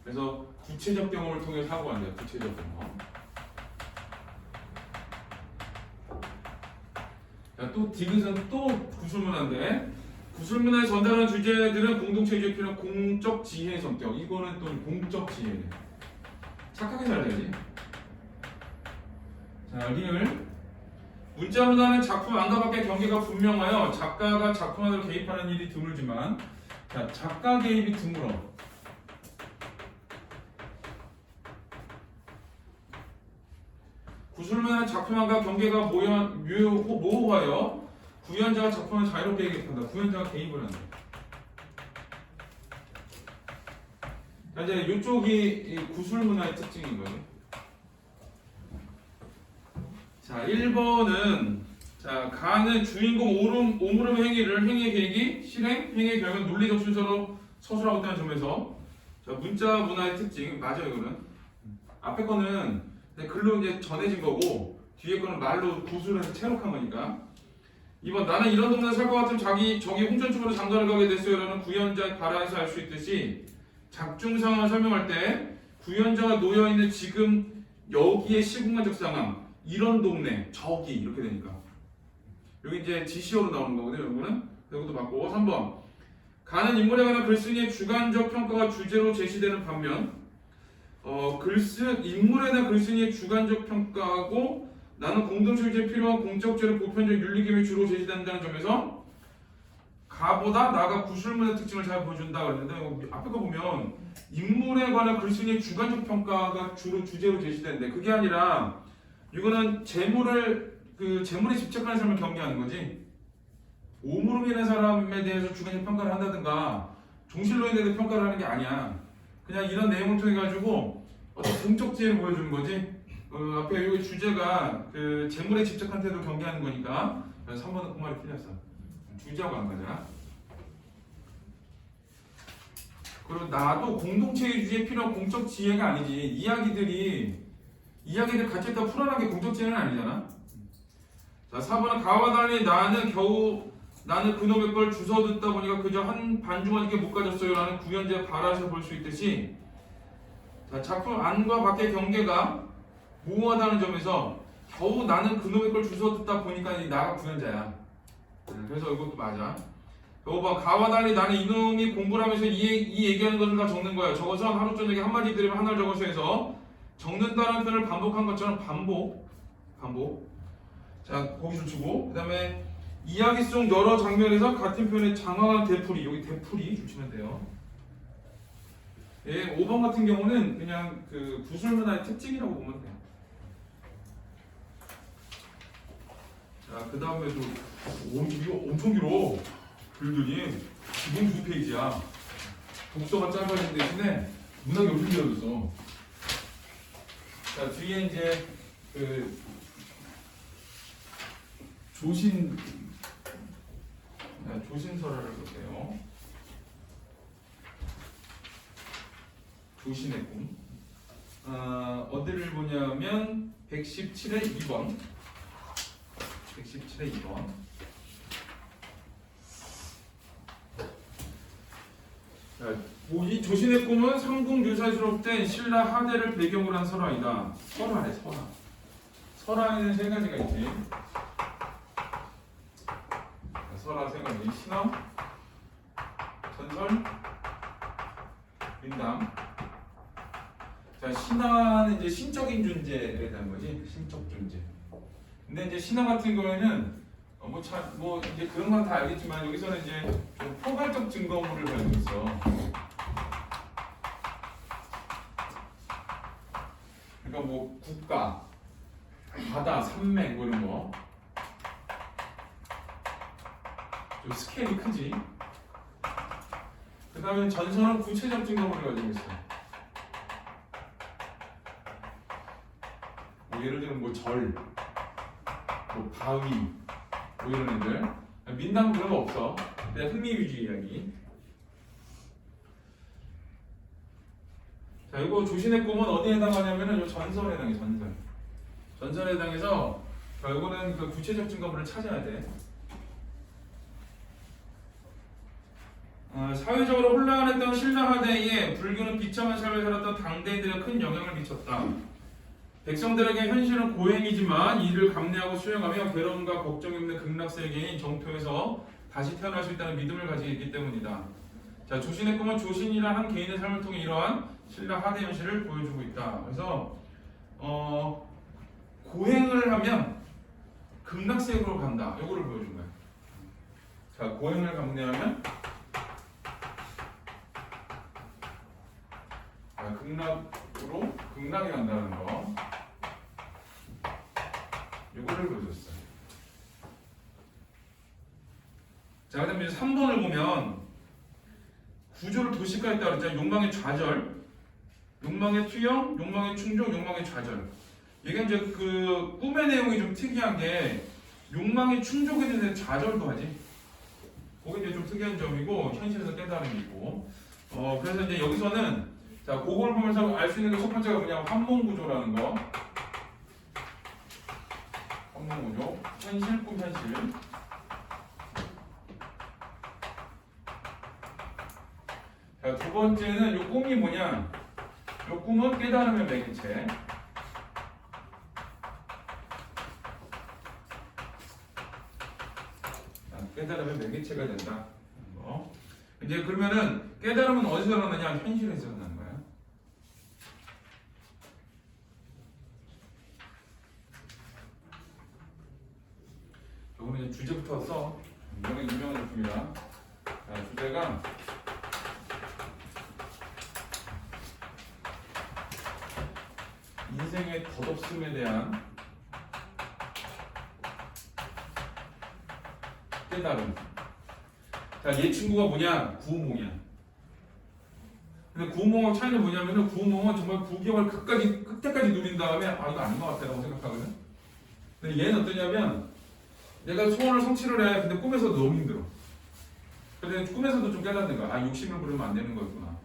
그래서 구체적 경험을 통해 사고한다. 구체적 경험. 자, 또 디귿은 또 구술문화인데 구술문화에 전달하는 주제들은 공동체 유지에 필요한 공적 지혜의 성격. 이거는 또 공적 지혜. 착하게 살아야지. 자, 리을. 문자 문화는 작품 안과 밖의 경계가 분명하여 작가가 작품 안으로 개입하는 일이 드물지만, 자, 작가 개입이 드물어. 구술문화는 작품 안과 경계가 모호하여 구현자가 작품을 자유롭게 개입한다. 구현자가 개입을 한다. 자, 이제 이쪽이 구술문화의 특징인 거예요. 자, 1번은 자, 가는 주인공 오므름 행위의 계획이 실행, 행위의 결과는 논리적 순서로 서술하고 있다는 점에서 자, 문자 문화의 특징 맞아요. 이거는 앞에 거는 글로 이제 전해진 거고 뒤에 거는 말로 구술해서 채록한 거니까. 2번 나는 이런 동네에 살 것 같으면 저기 홍천집으로 장가를 가게 됐어요라는 구현자의 발화에서 알 수 있듯이 작중 상황을 설명할 때 구현자가 놓여 있는 지금 여기의 시공간적 상황 이런 동네 저기 이렇게 되니까 여기 이제 지시어로 나오는 거거든요. 이거는 이것도 맞고. 3번 가는 인물에 관한 글쓴이의 주관적 평가가 주제로 제시되는 반면 인물에 대한 글쓴이의 주관적 평가하고 나는 공동체 유지에 필요한 공적제로 보편적 윤리기능이 주로 제시된다는 점에서 가보다 나가 구술문의 특징을 잘 보여준다 그랬는데 앞에 거 보면 인물에 관한 글쓴이의 주관적 평가가 주로 주제로 제시되는데 그게 아니라 이거는 재물에 집착하는 사람을 경계하는 거지. 오물음이라는 사람에 대해서 주관적 평가를 한다든가 종실로에 대해서 평가를 하는 게 아니야. 그냥 이런 내용을 통해 가지고 어떤 공적 지혜를 보여주는 거지. 앞에 여기 주제가 재물에 집착한 태도 경계하는 거니까 3번은 그 말이 틀렸어. 주제하고 안 가자. 그리고 나도 공동체 유지에 필요한 공적 지혜가 아니지. 이야기들 같이 다 풀어나게 공적 지혜는 아니잖아. 자, 4번은 가와 달리 나는 그놈의 걸 주워 듣다 보니까 그저 한 반주머니께 못 가졌어요 라는 구현자의 발화에서 볼 수 있듯이 자, 작품 안과 밖의 경계가 모호하다는 점에서 겨우 나는 그놈의 걸 주워 듣다 보니까 나가 구현자야. 그래서 이것도 맞아. 5번 가와 달리 나는 이놈이 공부를 하면서 이 얘기하는 것을 다 적는 거야. 적어서 하루 저녁에 한마디 들으면 하나를 적어서 해서 적는다는 표현을 반복한 것처럼 반복. 자, 거기서 주고 그 다음에 이야기 속 여러 장면에서 같은 표현의 장황한 되풀이, 여기 되풀이 주시면 돼요. 예, 5번 같은 경우는 그냥 구술문화의 특징이라고 보면 돼요. 자, 그 다음에도 이거 엄청 길어. 글들이 기본 2페이지야. 독서가 짧아지는 대신에 문학이 엄청 길어졌어. 자, 뒤에 이제 조신설화를 볼게요. 조신의 꿈. 어디를 보냐면 117의 2번. 117의 2번. 자, 이 조신의 꿈은 삼국유사시록된 신라 하대를 배경으로 한 설화이다. 설화래, 설화. 설화에는 세 가지가 있지. 설화 세 가지. 신화, 전설, 민담. 자, 신화는 이제 신적인 존재에 대한 거지. 신적 존재. 근데 이제 신화 같은 경우에는 이제 그런 건 다 알겠지만 여기서는 이제 좀 포괄적 증거물을 가지고 있어. 그러니까 뭐 국가, 바다, 산맥 뭐 이런 거. 좀 스케일이 크지. 그 다음에 전설은 구체적 증거물을 가지고 있어. 뭐 예를 들면 뭐 절, 뭐 바위, 뭐 이런 애들. 민담은 그런 거 없어. 그냥 흥미 위주 이야기. 자, 이거 조신의 꿈은 어디에 해당하냐면은 요 전설에 해당해. 전설에 해당해서 이거는 그 구체적 증거물을 찾아야 돼. 사회적으로 혼란했던 신라하대에 불교는 비참한 삶을 살았던 당대인들에 큰 영향을 미쳤다. 백성들에게 현실은 고행이지만 이를 감내하고 수행하며 괴로움과 걱정이 없는 극락세계인 정토에서 다시 태어날 수 있다는 믿음을 가지고 있기 때문이다. 자, 조신의 꿈은 조신이란 한 개인의 삶을 통해 이러한 신라 하대 현실을 보여주고 있다. 그래서 고행을 하면 극락세계로 간다. 요거를 보여준 거야. 자, 고행을 감내하면 극락에 간다는 거. 요거를 보여줬어. 자, 그다음에 이제 3번을 보면 구조를 도식화했다 그랬잖아요. 욕망의 좌절, 욕망의 투영, 욕망의 충족, 욕망의 좌절. 이게 이제 그 꿈의 내용이 좀 특이한 게 욕망의 충족에 대한 좌절도 하지. 그게 이제 좀 특이한 점이고 현실에서 깨달음이 있고. 그래서 이제 여기서는 자, 그걸 보면서 알 수 있는 게 첫 번째가 뭐냐면 환몽구조라는 거. 환몽구조, 현실, 꿈, 현실. 자, 두 번째는 이 꿈이 뭐냐? 이 꿈은 깨달음의 매개체. 깨달음의 매개체가 된다. 이제 그러면은 깨달음은 어디서 일어나냐? 현실에서 일어나는 거야. 요거는 이제 주제부터 써. 이거는 유명한 제품이다. 자, 주제가 인생의 덧없음에 대한 깨달음. 자, 얘 친구가 뭐냐? 구운몽이야. 근데 구운몽하고 차이는 뭐냐면은 구운몽은 정말 9개월 끝까지 누린 다음에 아 이거 아닌 것 같다라고 생각하거든. 근데 얘는 어떠냐면 내가 소원을 성취를 해. 근데 꿈에서도 너무 힘들어. 근데 꿈에서도 좀 깨닫는 거야. 아 욕심을 부리면 안 되는 거구나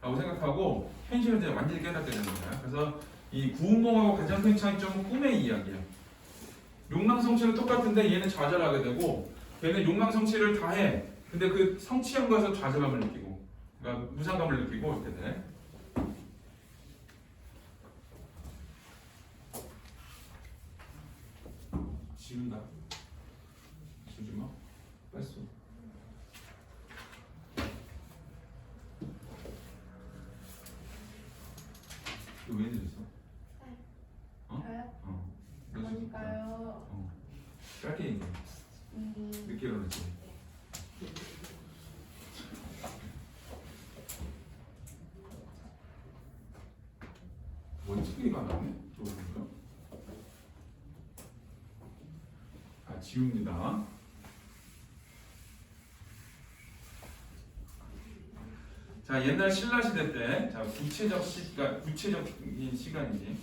라고 생각하고 현실은 이제 완전히 깨닫게 되는 거야. 그래서 이 구운몽하고 가장 큰 차이점은 꿈의 이야기야. 욕망 성취는 똑같은데 얘는 좌절하게 되고 걔는 욕망 성취를 다 해. 근데 그 성취한 것에서 좌절감을 느끼고, 그러니까 무상감을 느끼고 이렇게 돼. 지운다. 지우지 마. 뺐어. 이거 왜 늦었어? 저요? 그러니까요. 짧게 얘기해. 늦게 일어났지. 원칙이가 나오네? 저거니까. 아, 지웁니다. 자, 옛날 신라 시대 때, 자, 구체적인 시간이지.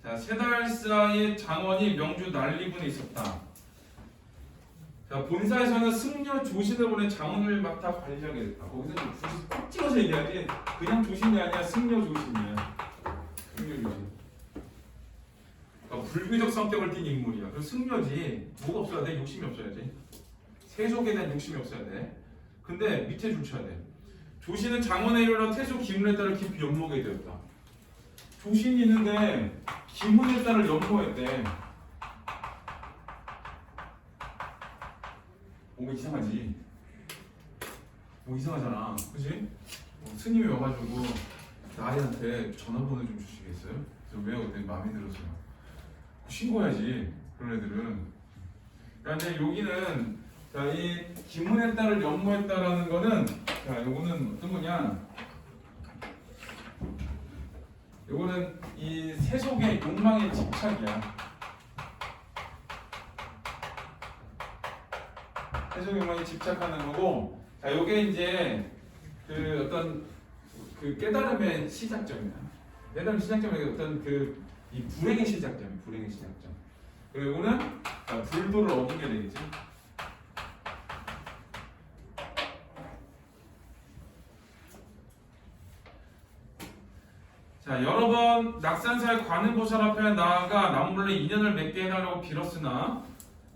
자, 세달사의 장원이 명주 난리군에 있었다. 자, 본사에서는 승려 조신을 보낸 장원을 맡아 관리하게 됐다. 거기서 굳이 꼭 찍어서 얘기하지 그냥 조신이 아니야. 승려 조신이야. 승려 조신. 그러니까 불교적 성격을 띤 인물이야. 그래서 승려지. 뭐가 없어야 돼? 욕심이 없어야지. 세속에 대한 욕심이 없어야 돼. 근데 밑에 줄 쳐야 돼. 조신은 장원에 이르러 태조 기문에 따라 깊이 연모하게 되었다. 조신이 있는데 기문에 따라 연모했대. 뭔가 이상하지? 뭐 이상하잖아, 그치? 스님이 와가지고 나리한테 전화번호 좀 주시겠어요? 그래서 왜요? 그때 마음에 들었어요. 신고해야지, 그런 애들은. 그러니까 이제 여기는 자, 이 기문에 따라 연모했다라는 거는 자, 요거는 어떤 거냐? 요거는 이 세속의 욕망의 집착이야. 세속 욕망에 집착하는 거고, 자, 요게 이제 그 어떤 그 깨달음의 시작점이야. 깨달음 시작점이 어떤 그 이 불행의 시작점, 불행의 시작점. 그리고 요거는 불도를 어기게 되겠지. 자, 여러 번 낙산사의 관음보살 앞에 나아가 나무물에 인연을 맺게 해달라고 빌었으나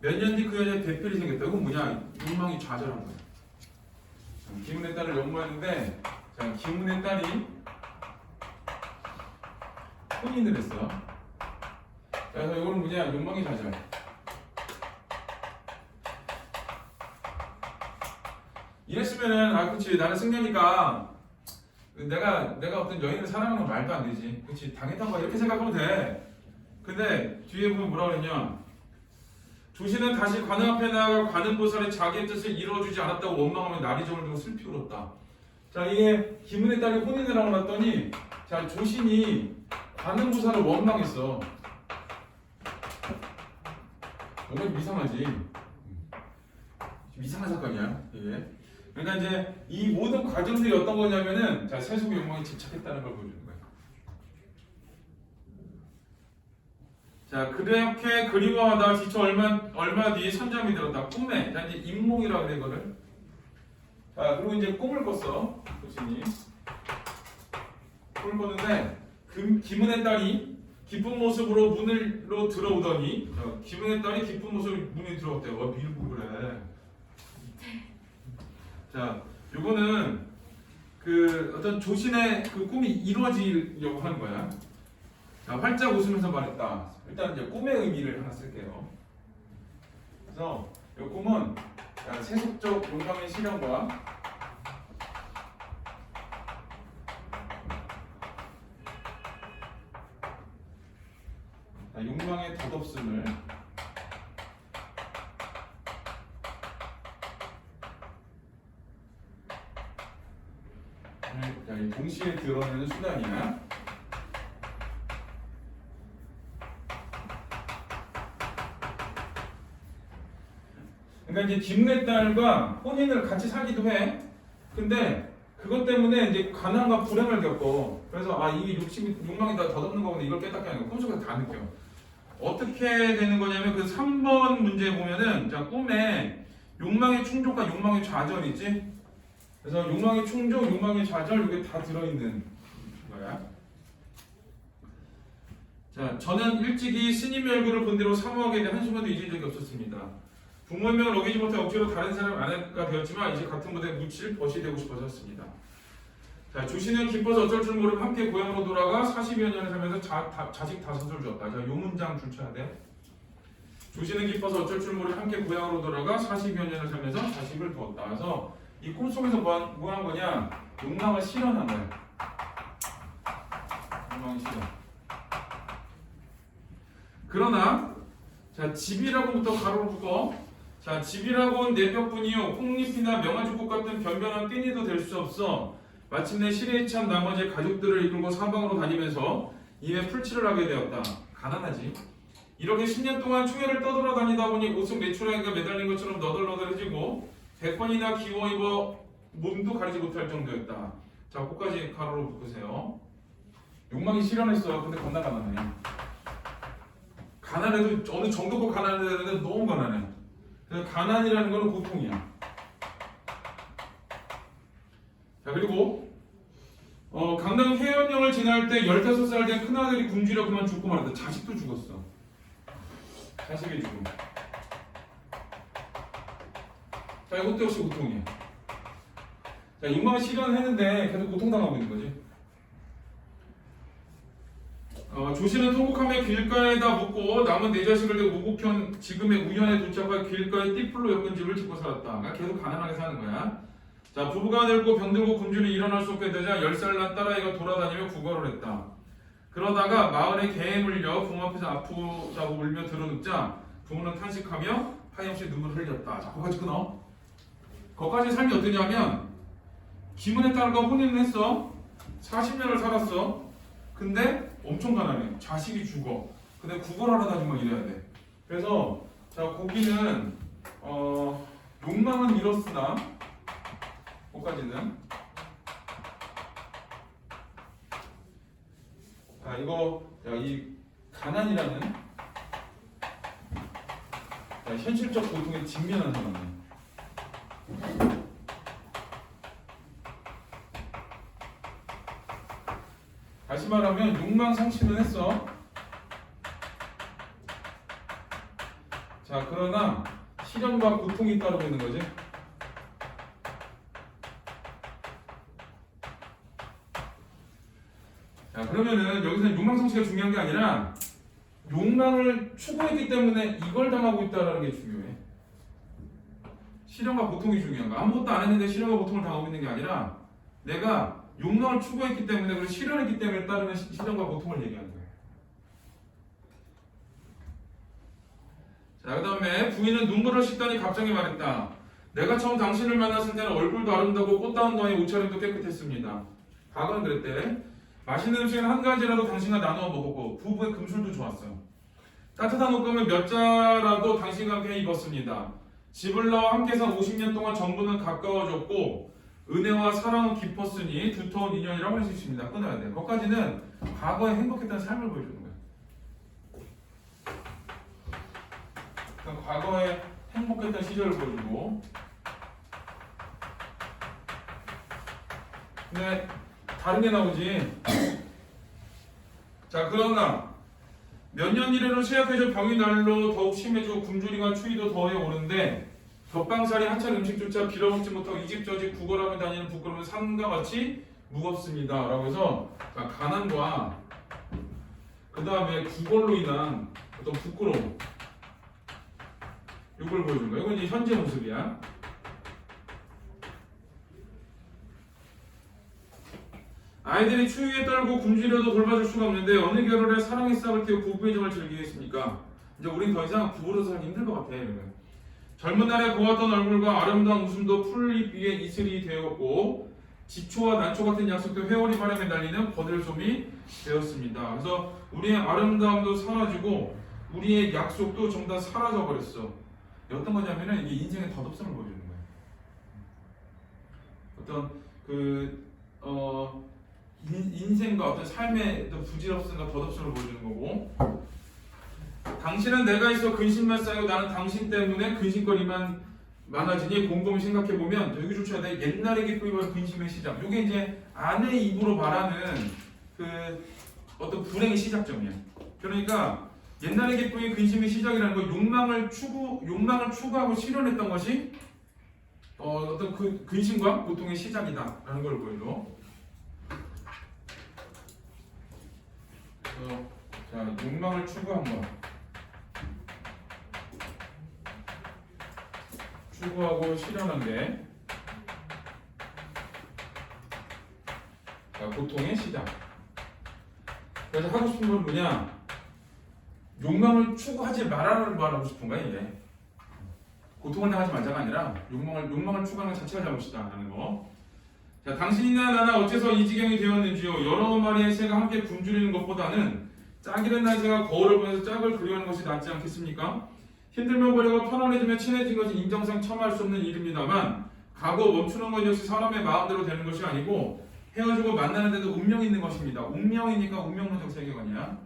몇 년 뒤 그 여자의 배필이 생겼다. 이건 뭐냐? 욕망이 좌절한 거야. 기문의 딸을 연모했는데, 자, 기문의 딸이 혼인을 했어. 자, 그래서 이거는 뭐냐? 욕망이 좌절. 이랬으면은 아 그치 나는 승려니까 내가 어떤 여인을 사랑하는 건 말도 안 되지. 그치 당했던 거 이렇게 생각하면 돼. 근데 뒤에 보면 뭐라 그랬냐? 조신은 다시 관음 앞에 나아가 관음 보살이 자기의 뜻을 이루어주지 않았다고 원망하며 나리정을 두고 슬피 울었다. 자 이게 기문의 딸이 혼인을 하고 났더니 자 조신이 관음 보살을 원망했어. 너무 이상하지? 이상한 사건이야 이게. 그러니까 이제 이 모든 과정들이 어떤 거냐면은 자 세속의 욕망에 집착했다는 걸 보여주는 거야. 자 그렇게 그리워하다 지쳐 얼마 뒤에 선잠이 들었다. 꿈에 자 이제 임몽이라고 그래 이거를. 자 그리고 이제 꿈을 꿨어 조신이. 꿈을 꿨는데 기문의 딸이 기쁜 모습으로 문으로 들어오더니 기문의 딸이 기쁜 모습으로 문에 들어왔대. 밀고 그래. 자, 요거는 그 어떤 조신의 그 꿈이 이루어지려고 하는 거야. 자, 활짝 웃으면서 말했다. 일단 이제 꿈의 의미를 하나 쓸게요. 그래서 이 꿈은 세속적 욕망의 실현과 욕망의 덧없음을 동시에 드러내는 수단이야. 그러니까 이제 김내 딸과 혼인을 같이 살기도 해. 근데 그것 때문에 이제 가난과 불행을 겪고, 그래서 아 이게 욕망이 다 덧없는 거구나 이걸 깨닫게 하는 거 꿈속에서 다 느껴. 어떻게 되는 거냐면 그 3번 문제 보면은 자 꿈에 욕망의 충족과 욕망의 좌절이 있지. 그래서 욕망의 충족, 욕망의 좌절 이게 다 들어있는 거야. 자, 저는 일찍이 스님의 얼굴을 본 뒤로 사모하게 돼 한순간도 잊은 적이 없었습니다. 부모의 명을 어기지 못해 억지로 다른 사람 아내가 되었지만 이제 같은 무대에 묻힐 벗이 되고 싶어졌습니다. 자, 주신은 기뻐서 어쩔 줄 모르고 함께 고향으로 돌아가 40여 년을 살면서 자식 5을 주었다. 자, 요 문장 줄쳐야 돼. 주신은 기뻐서 어쩔 줄 모르고 함께 고향으로 돌아가 40여 년을 살면서 자식을 두었다. 그래서 이 꿈속에서 뭐 한 거냐? 욕망을 실현한 거야. 욕망을 실현. 그러나 자 집이라고부터 가로로 묶어. 자 집이라고는 내벽뿐이요 홍잎이나 명아주꽃 같은 변변한 깻잎도 될 수 없어. 마침내 실에 찬 나머지 가족들을 이끌고 사방으로 다니면서 입에 풀칠을 하게 되었다. 가난하지. 이렇게 10년 동안 충혈을 떠돌아다니다 보니 옷은 메추라기가 매달린 것처럼 너덜너덜해지고 100번이나 기워 입어 몸도 가리지 못할 정도였다. 자, 끝까지 가로로 묶으세요. 욕망이 실현했어. 근데 겁나 가난해. 가난해도 어느 정도고 가난해야 너무 가난해. 그래서 가난이라는 건 고통이야. 자, 그리고 강남 해연령을 지날 때 15살 된 큰아들이 굶주려 그만 죽고 말았다. 자식도 죽었어. 자식이 죽음. 자, 이것도 역시 고통이야. 자, 욕망을 실현했는데 계속 고통당하고 있는 거지. 조신은 통곡하며 길가에다 묻고 남은 4자식을 두고 무국현 지금의 우연에 도착해 길가에 띠풀로 엮은 집을 짓고 살았다. 그러니까 계속 가난하게 사는 거야. 자, 부부가 늙고 병들고 굶주려 일어날 수 없게 되자 10살 난 딸아이가 돌아다니며 구걸을 했다. 그러다가 마을에 개에 물려 부모 앞에서 아프다고 울며 들어눕자 부모는 탄식하며 하염없이 눈물을 흘렸다. 자, 거기까지 끊어. 거기까지 삶이 어떠냐면 기문의 딸과 혼인을 했어. 40년을 살았어. 근데 엄청 가난해. 자식이 죽어. 근데 구걸하러 다니면 이래야 돼. 그래서 자 거기는 욕망은 이렇으나 거기까지는 자 이거 이 가난이라는 자, 현실적 고통에 직면한 사람이야. 다시 말하면 욕망 상실은 했어. 자 그러나 시련과 고통이 따르고 있는 거지. 자 그러면은 여기서는 욕망 상실이 중요한 게 아니라 욕망을 추구했기 때문에 이걸 당하고 있다는 게 중요해. 시련과 고통이 중요한 거야. 아무것도 안 했는데 시련과 고통을 당하고 있는 게 아니라 내가 욕망을 추구했기 때문에 그리고 실현했기 때문에 따르는 시련과 고통을 얘기하는 거예요. 자, 그 다음에 부인은 눈물을 씻더니 갑자기 말했다. 내가 처음 당신을 만났을 때는 얼굴도 아름다고 꽃다운 너의 옷차림도 깨끗했습니다. 과거는 그랬대. 맛있는 음식은 한 가지라도 당신과 나누어 먹었고 부부의 금술도 좋았어요. 따뜻한 옷감을 몇 자라도 당신과 함께 입었습니다. 집을 나와 함께 산 50년 동안 정부는 가까워졌고 은혜와 사랑은 깊었으니 두터운 인연이라고 할 수 있습니다. 끊어야 돼. 거기까지는 과거에 행복했던 삶을 보여주는 거예요. 그러니까 과거에 행복했던 시절을 보여주고 근데 다른 게 나오지. 자, 그러나 몇 년 이래로 쇠약해져 병이 날로 더욱 심해지고 굶주림과 추위도 더해 오는데 겹방살이 하찮은 음식조차 빌어먹지 못하고 이집저집 구걸하며 다니는 부끄러움은 산과 같이 무겁습니다. 라고 해서 가난과 그 다음에 구걸로 인한 어떤 부끄러움 이걸 보여준 거예요. 이건 이제 현재 모습이야. 아이들이 추위에 떨고 굶주려도 돌봐줄 수가 없는데 어느 겨울에 사랑의 싹을 틔워 부부의 정을 즐기겠습니까? 이제 우린 더 이상 부부로 살기 힘들 것 같아. 이러면. 젊은 날에 보았던 얼굴과 아름다운 웃음도 풀잎 위에 이슬이 되었고 지초와 난초 같은 약속도 회오리 바람에 날리는 버들솜이 되었습니다. 그래서 우리의 아름다움도 사라지고 우리의 약속도 전부 다 사라져 버렸어. 어떤 거냐면은 이게 인생의 덧없음을 보여주는 거예요. 어떤 인생과 어떤 삶의 어떤 부질없음과 덧없음을 보여주는 거고, 당신은 내가 있어 근심만 쌓이고 나는 당신 때문에 근심거리만 많아지니 곰곰이 생각해보면 여기 조차야 돼. 옛날의 기쁨이 바로 근심의 시작. 이게 이제 아내의 입으로 말하는 그 어떤 불행의 시작점이야. 그러니까 옛날의 기쁨이 근심의 시작이라는 건 욕망을 추구하고 실현했던 것이 어떤 그 근심과 고통의 시작이다라는 걸 보여줘. 자, 욕망을 추구한 것, 추구하고 실현한 게 고통의 시작. 그래서 하고 싶은 건 뭐냐? 욕망을 추구하지 말아라를 말하고 싶은 거야 이게. 고통을 당하지 말자가 아니라 욕망을 추구하는 것 자체가 잘못이다라는 거. 자, 당신이나 나나 어째서 이 지경이 되었는지요. 여러 마리의 새가 함께 굶주리는 것보다는 짝이른 날 새가 거울을 보면서 짝을 그리워하는 것이 낫지 않겠습니까? 힘들면 버리고 편안해지면 친해진 것은 인정상 처음할 수 없는 일입니다만 가고 멈추는 것 역시 사람의 마음대로 되는 것이 아니고 헤어지고 만나는 데도 운명이 있는 것입니다. 운명이니까 운명론적 세계관이야.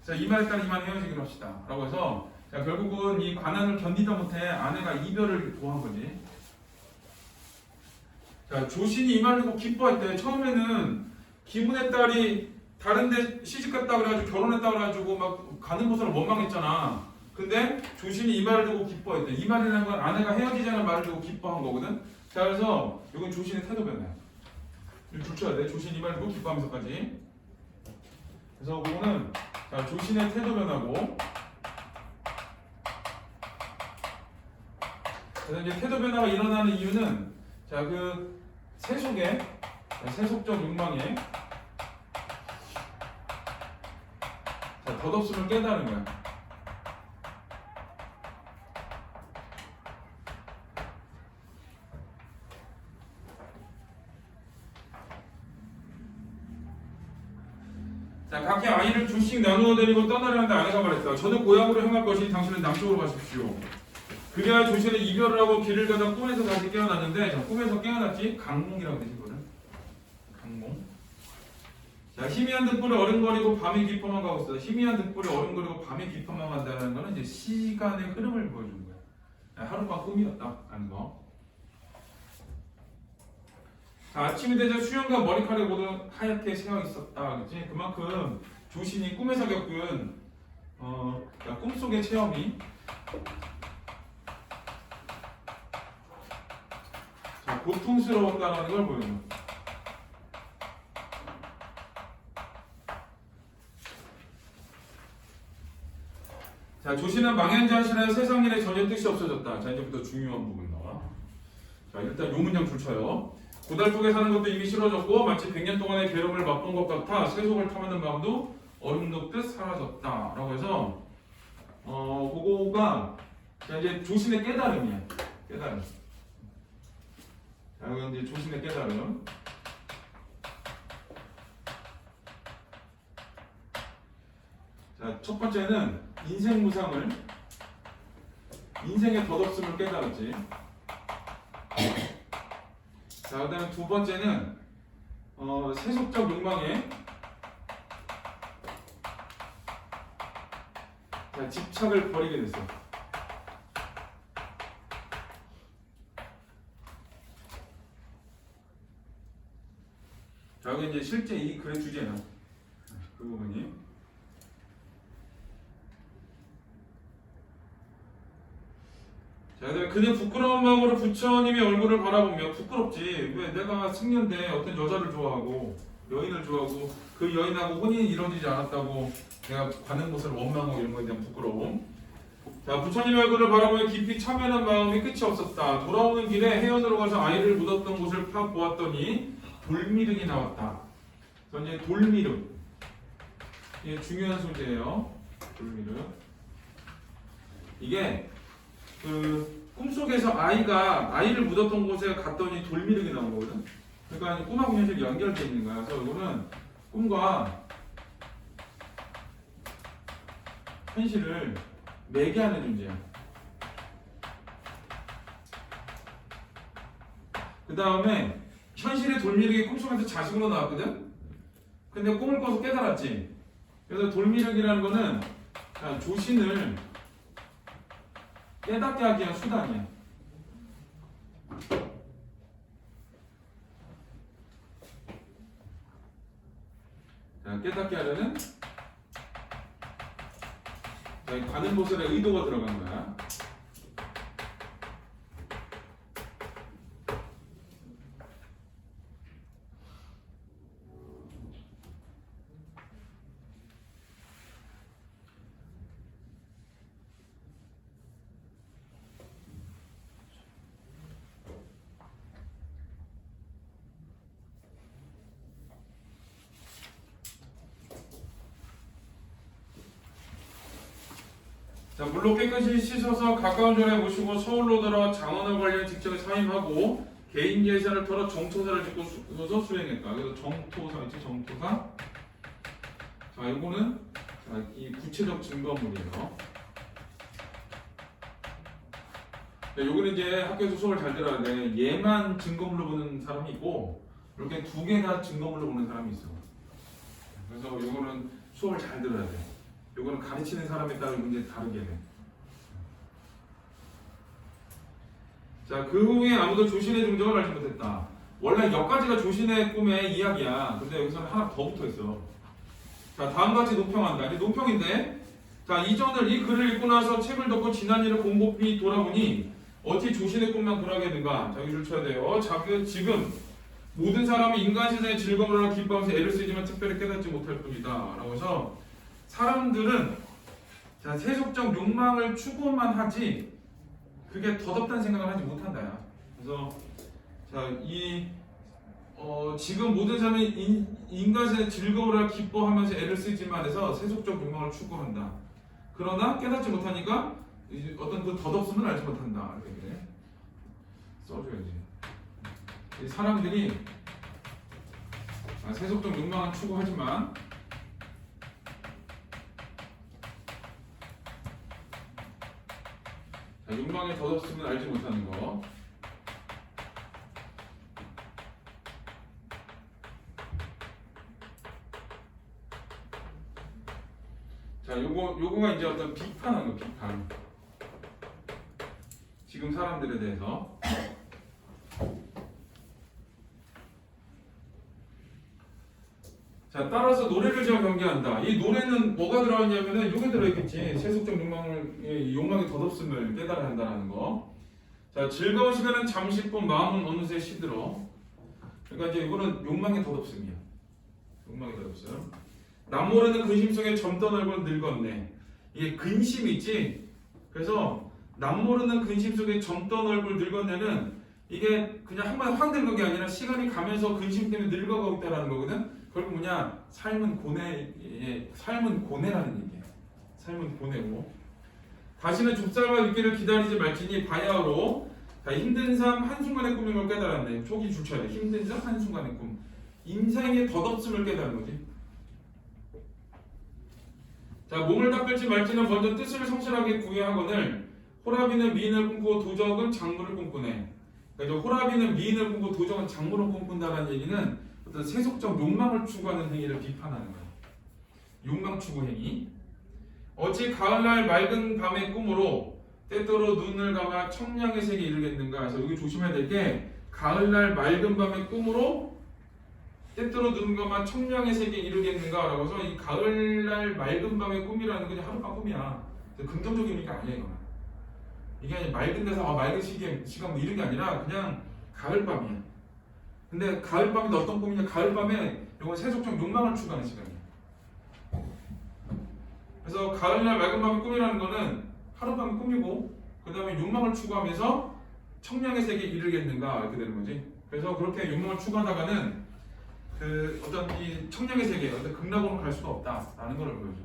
자, 이 말에 따라 이만 헤어지기로 합시다. 라고 해서 자, 결국은 이 가난을 견디다 못해 아내가 이별을 고한 거지. 자, 조신이 이 말을 듣고 기뻐했대. 처음에는 기분의 딸이 다른데 시집갔다 그래가지고 결혼했다 그래가지고 막 가는 곳으로 원망했잖아. 근데 조신이 이 말을 듣고 기뻐했대. 이 말이라는 건 아내가 헤어지자는 말을 듣고 기뻐한 거거든. 자, 그래서 이건 조신의 태도 변화야. 이거 줄쳐야 돼. 조신이 이 말을 듣고 기뻐하면서까지. 그래서 그거는 자, 조신의 태도 변화고. 그래서 이제 태도 변화가 일어나는 이유는 자, 그 세속적 욕망에 자, 덧없음을 깨달은 거야. 자, 각기 아이를 둘씩 나누어 데리고 떠나려는데 아내가 말했다. 저는 고향으로 향할 것이니 당신은 남쪽으로 가십시오. 그래야 조신은 이별을 하고 길을 가다 꿈에서 다시 깨어났는데, 자, 꿈에서 깨어났지? 강몽이라고 되지, 이거는. 강몽. 자, 희미한 등불에 어른거리고 밤이 깊어만 가고 있어. 희미한 등불에 어른거리고 밤이 깊어만 간다는 거는 이제 시간의 흐름을 보여주는 거야. 하룻밤 꿈이었다라는 거. 자, 아침이 되자 수염과 머리카락이 모두 하얗게 새어 있었다. 그치? 그만큼 조신이 꿈에서 겪은 꿈속의 체험이 자, 고통스러웠다는 걸 보여줘요. 자, 조신은 망연자실하여 세상 일에 전혀 뜻이 없어졌다. 자, 이제부터 중요한 부분 나와. 자, 일단 요 문장 줄쳐요. 고달프게 사는 것도 이미 싫어졌고 마치 100년 동안의 괴로움을 맛본 것 같아 세속을 탐하는 마음도 얼음 녹듯 사라졌다 라고 해서 그거가 자, 이제 조신의 깨달음이야. 깨달음. 자, 이건 이제 조신의 깨달음. 자, 첫 번째는 인생 무상을, 인생의 덧없음을 깨달았지. 자, 그 다음에 두 번째는 세속적 욕망에 자, 집착을 버리게 됐어. 자, 여기 이제 실제 이 글의 주제야. 그 부분이. 자, 그다음에 그는 부끄러운 마음으로 부처님의 얼굴을 바라보며 부끄럽지. 왜 내가 승려인데 어떤 여자를 좋아하고 여인을 좋아하고 그 여인하고 혼인이 이루어지지 않았다고 내가 가는 곳을 원망하고 이런 거에 대한 부끄러움. 자, 부처님의 얼굴을 바라보며 깊이 참여하는 마음이 끝이 없었다. 돌아오는 길에 해연으로 가서 아이를 묻었던 곳을 파보았더니 돌미륵이 나왔다. 그래서 이제 돌미륵. 이게 중요한 소재예요. 돌미륵. 이게 그 꿈속에서 아이를 묻었던 곳에 갔더니 돌미륵이 나온 거거든. 그러니까 꿈하고 현실이 연결되어 있는 거야. 그래서 이거는 꿈과 현실을 매개하는 존재야. 그 다음에 현실의 돌미륵이 꿈속에서 자식으로 나왔거든. 근데 꿈을 꿔서 깨달았지. 그래서 돌미륵이라는 거는 조신을 깨닫게 하기 위한 수단이야. 자, 깨닫게 하려는 가는 곳에 의도가 들어간 거야. 자, 물로 깨끗이 씻어서 가까운 절에 모시고 서울로 들어 장원을 관리한 직책을 사임하고 개인 예산을 털어 정토사를 짓고서 수행했다. 그래서 정토사 있지, 정토사. 자, 이거는 이 구체적 증거물이에요. 자, 요거는 이제 학교에서 수업을 잘 들어야 돼. 얘만 증거물로 보는 사람이 있고 이렇게 두 개나 증거물로 보는 사람이 있어. 그래서 요거는 수업을 잘 들어야 돼. 요거는 가르치는 사람에 따라 문제 다르게 돼. 자, 그 후에 아무도 조신의 종적을 알지 못했다. 원래 여기까지가 조신의 꿈의 이야기야. 근데 여기서는 하나 더 붙어 있어. 자, 다음같이 노평한다. 이게 노평인데, 자, 이 글을 읽고 나서 책을 덮고 지난 일을 곰곰이 돌아보니 어찌 조신의 꿈만 그러게 되는가? 자, 여기를 쳐야 돼요. 자, 지금 모든 사람이 인간 세상의 즐거움을 하나 기뻐하면서 애를 쓰지만 특별히 깨닫지 못할 뿐이다. 라고 해서 사람들은 자, 세속적 욕망을 추구만 하지 그게 덧없다는 생각을 하지 못한다. 그래서 자, 지금 모든 사람이 인간의 즐거움을 기뻐하면서 애를 쓰지만 해서 세속적 욕망을 추구한다. 그러나 깨닫지 못하니까 어떤 그 덧없음을 알지 못한다. 이렇게 써줘야지. 사람들이 세속적 욕망을 추구하지만 욕망의 덧없음을 알지 못하는 거. 자, 요거가 이제 어떤 비판하는 거, 비판. 지금 사람들에 대해서. 자, 따라서 노래를 제가 경계한다. 이 노래는 뭐가 들어있냐면은 요게 들어있겠지. 세속적 욕망의 덧없음을 깨달아야 한다는 거. 자, 즐거운 시간은 잠시뿐 마음은 어느새 시들어. 그러니까 이제 이거는 욕망의 덧없음이야. 욕망의 덧없음. 남 모르는 근심 속에 젊던 얼굴 늙었네. 이게 근심이 있지. 그래서 남 모르는 근심 속에 젊던 얼굴 늙었네는 이게 그냥 한 번에 확 늙은 게 아니라 시간이 가면서 근심 때문에 늙어가고 있다는 거거든. 결국 뭐냐? 삶은 고뇌라는 얘기야. 삶은 고뇌고. 다시는 좁쌀과 육기를 기다리지 말지니 바야흐로 자, 힘든 삶 한순간의 꿈인 걸 깨달았네. 초기 줄쳐야 돼. 힘든 삶 한순간의 꿈. 인생의 덧없음을 깨달은 거지. 자, 몸을 닦을지 말지는 먼저 뜻을 성실하게 구해하거늘 호라비는 미인을 꿈꾸고 도적은 장물을 꿈꾸네. 그러니까 호라비는 미인을 꿈꾸고 도적은 장물을 꿈꾼다는 얘기는 어떤 세속적 욕망을 추구하는 행위를 비판하는 거야. 욕망 추구 행위. 어찌 가을날 맑은 밤의 꿈으로 때때로 눈을 감아 청량의 세계에 이르겠는가. 그래서 여기 조심해야 될 게 가을날 맑은 밤의 꿈으로 때때로 눈을 감아 청량의 세계에 이르겠는가 라고 해서 이 가을날 맑은 밤의 꿈이라는 게 하룻밤 꿈이야. 긍정적인 의미가 아니야 이거는. 이게 아니라 맑은 데서 맑은 시간 뭐 이런 게 아니라 그냥 가을밤이야. 근데 가을밤이 어떤 꿈이냐? 가을밤에 이건 세속적 욕망을 추구하는 시간이야. 그래서 가을날 맑은 밤의 꿈이라는 거는 하룻밤의 꿈이고 그 다음에 욕망을 추구하면서 청량의 세계에 이르겠는가 이렇게 되는 거지. 그래서 그렇게 욕망을 추구하다가는 그 어떤 이 청량의 세계, 어떤 극락으로 갈 수가 없다라는 걸 보여줘.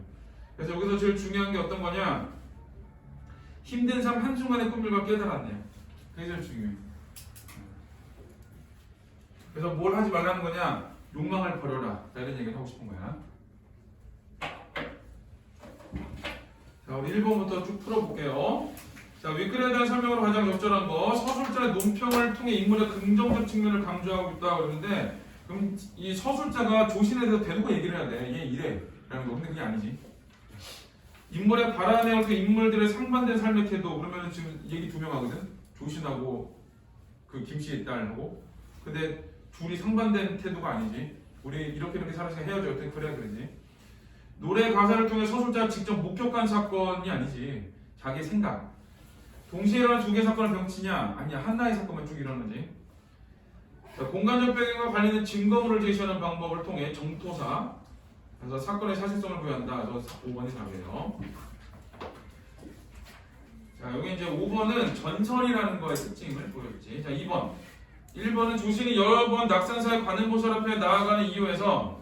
그래서 여기서 제일 중요한 게 어떤 거냐? 힘든 삶 한순간의 꿈을 깨달았네요. 그게 제일 중요해. 그래서 뭘 하지 말라는 거냐? 욕망을 버려라. 이런 얘기를 하고 싶은 거야. 자, 우리 1번부터 쭉 풀어볼게요. 자, 윗글에 대한 설명으로 가장 적절한 거. 서술자의 논평을 통해 인물의 긍정적 측면을 강조하고 있다 그러는데 그럼 이 서술자가 조신에 대해서 대놓고 얘기를 해야 돼. 얘 이래. 라는 거. 근데 그게 아니지. 인물의 바라내어 그 인물들의 상반된 삶의 태도. 그러면 지금 얘기 두 명 하거든. 조신하고 그 김씨의 딸하고. 근데 둘이 상반된 태도가 아니지. 우리 이렇게 살아서 헤어져. 어떻게 그래야 되지? 노래 가사를 통해 서술자가 직접 목격한 사건이 아니지. 자기 생각. 동시에 일어난 두 개의 사건을 병치냐? 아니야. 하나의 사건만 쭉 일어나지. 자, 공간적 배경과 관련된 증거물을 제시하는 방법을 통해 정토사. 그래서 사건의 사실성을 부여한다. 그래서 5번이 답이에요. 자, 여기 이제 5번은 전설이라는 거의 특징을 보여주지. 자, 2번. 1번은 조신이 여러 번 낙산사의 관음보살 앞에 나아가는 이유에서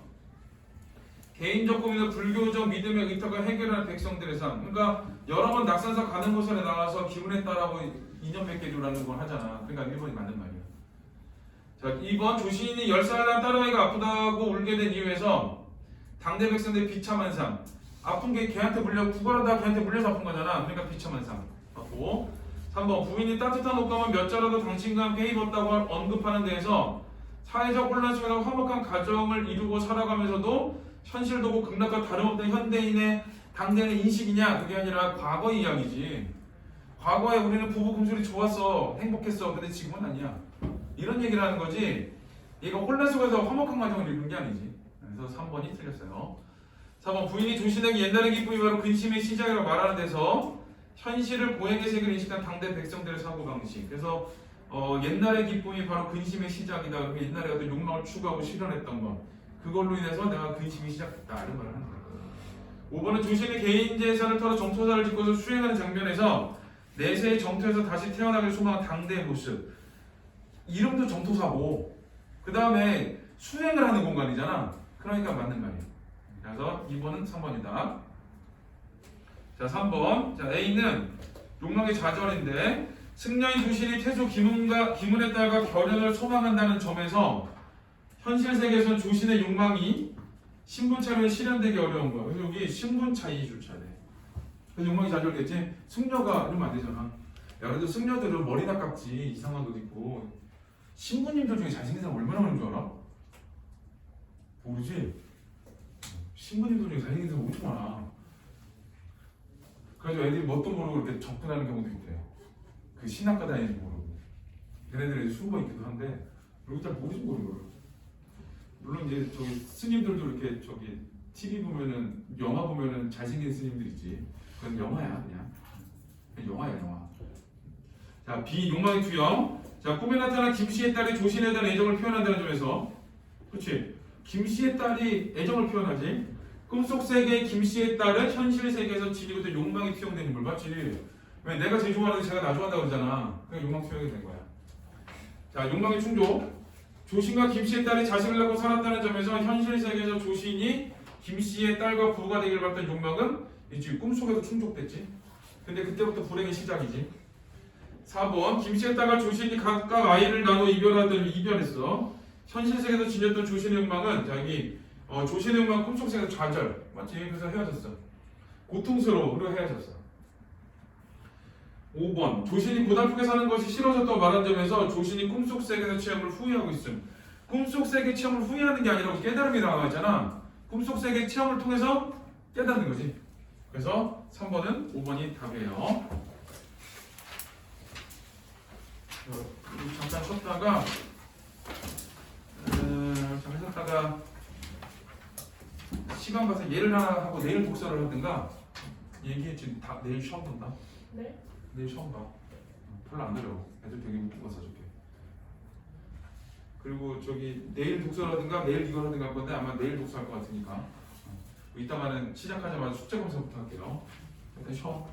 개인적 고민과 불교적 믿음의 의탁을 해결하는 백성들의 삶. 그러니까 여러 번 낙산사 관음보살에 나와서 기운에 따라고 인연 맺게 해주라는 걸 하잖아. 그러니까 1번이 맞는 말이야. 자, 2번 조신이 10살 난 딸아이가 아프다고 울게 된 이유에서 당대 백성들의 비참한 삶. 아픈 게 걔한테 물려 구걸하다가 걔한테 물려서 아픈 거잖아. 그러니까 비참한 삶. 맞고. 3번 부인이 따뜻한 옷감을 몇 자라도 당신과 함께 입었다고 언급하는 데에서 사회적 혼란 속에서 화목한 가정을 이루고 살아가면서도 현실도고 극락과 다름없는 현대인의 당대의 인식이냐? 그게 아니라 과거의 이야기지. 과거에 우리는 부부 금술이 좋았어. 행복했어. 근데 지금은 아니야. 이런 얘기를 하는 거지. 얘가 혼란 속에서 화목한 가정을 이루는 게 아니지. 그래서 3번이 틀렸어요. 4번 부인이 조신에게 옛날의 기쁨이 바로 근심의 시작이라고 말하는 데서 현실을 고행의 세계를 인식한 당대 백성들의 사고방식. 그래서 옛날의 기쁨이 바로 근심의 시작이다. 그러면 옛날에 어떤 욕망을 추구하고 실현했던 것. 그걸로 인해서 내가 근심이 시작됐다. 이런 말을 하는 거예요. 5번은 조신의 개인 재산을 털어 정토사를 짓고서 수행하는 장면에서 내세의 정토에서 다시 태어나길 소망한 당대의 모습. 이름도 정토사고 그 다음에 수행을 하는 공간이잖아. 그러니까 맞는 말이에요. 그래서 2번은 3번이다. 자, 3번. 자, A는 욕망의 좌절인데 승려인 조신이 태조 기문의 딸과 결연을 소망한다는 점에서 현실 세계에서는 조신의 욕망이 신분차별에 실현되기 어려운 거야. 그래서 여기 신분차이 줄쳐야 돼. 그래서 욕망이 좌절됐지. 승려가 이러면 안 되잖아. 야, 그래도 승려들은 머리나 깎지. 이상한 옷 입고. 신부님들 중에 잘생긴 사람 얼마나 많은 줄 알아? 모르지? 신부님들 중에 잘생긴 사람 엄청 많아. 그래서 애들이 뭣도 모르고 이렇게 접근하는 경우도 있대. 그 신학과 다니는지 모르고. 걔네들이 수고 있기도 한데 여기 잘 모르지 모르고. 물론 이제 저기 스님들도 이렇게 저기 TV 보면은 영화 보면은 잘생긴 스님들 있지. 그건 영화야 그냥 영화야 영화. 자, B 욕망의 투영. 자, 꿈에 나타난 김씨의 딸이 조신에 대한 애정을 표현한다는 점에서 그렇지. 김씨의 딸이 애정을 표현하지. 꿈속 세계의 김씨의 딸은 현실 세계에서 지니고 욕망이 투영된 인물 맞지? 왜 내가 제일 좋아하는데 제가 나 좋아한다고 그러잖아. 그러니까 욕망 투영이 된 거야. 자, 욕망의 충족. 조신과 김씨의 딸이 자식을 낳고 살았다는 점에서 현실 세계에서 조신이 김씨의 딸과 부부가 되길 바랬던 욕망은 이제 꿈속에서 충족됐지. 근데 그때부터 불행의 시작이지. 4번 김씨의 딸과 조신이 각각 아이를 나눠 이별했어. 현실 세계에서 지녔던 조신의 욕망은 자 여기 조신의 욕망 꿈속 세계에서 좌절. 맞지? 그래서 헤어졌어. 고통스러워. 그리고 헤어졌어. 5번 조신이 고달프게 사는 것이 싫어졌다고 말한 점에서 조신이 꿈속 세계에서 체험을 후회하고 있음. 꿈속 세계 체험을 후회하는 게 아니라 깨달음이 나와 있잖아. 꿈속 세계 체험을 통해서 깨닫는 거지. 그래서 3번은 5번이 답이에요. 잠깐 쉬었다가 시간 봐서 예를 하나 하고 내일 독서를 하든가 얘기했지. 다 내일 시험 본다. 네? 내일 시험 봐. 별로 안 어려워. 애들 되게 묶어 써줄게. 그리고 저기 내일 독서라든가 내일 이걸 하든가 할 건데 아마 내일 독서할 것 같으니까 이따가는 시작하자마자 숙제 검사부터 할게요. 일단 쉬어.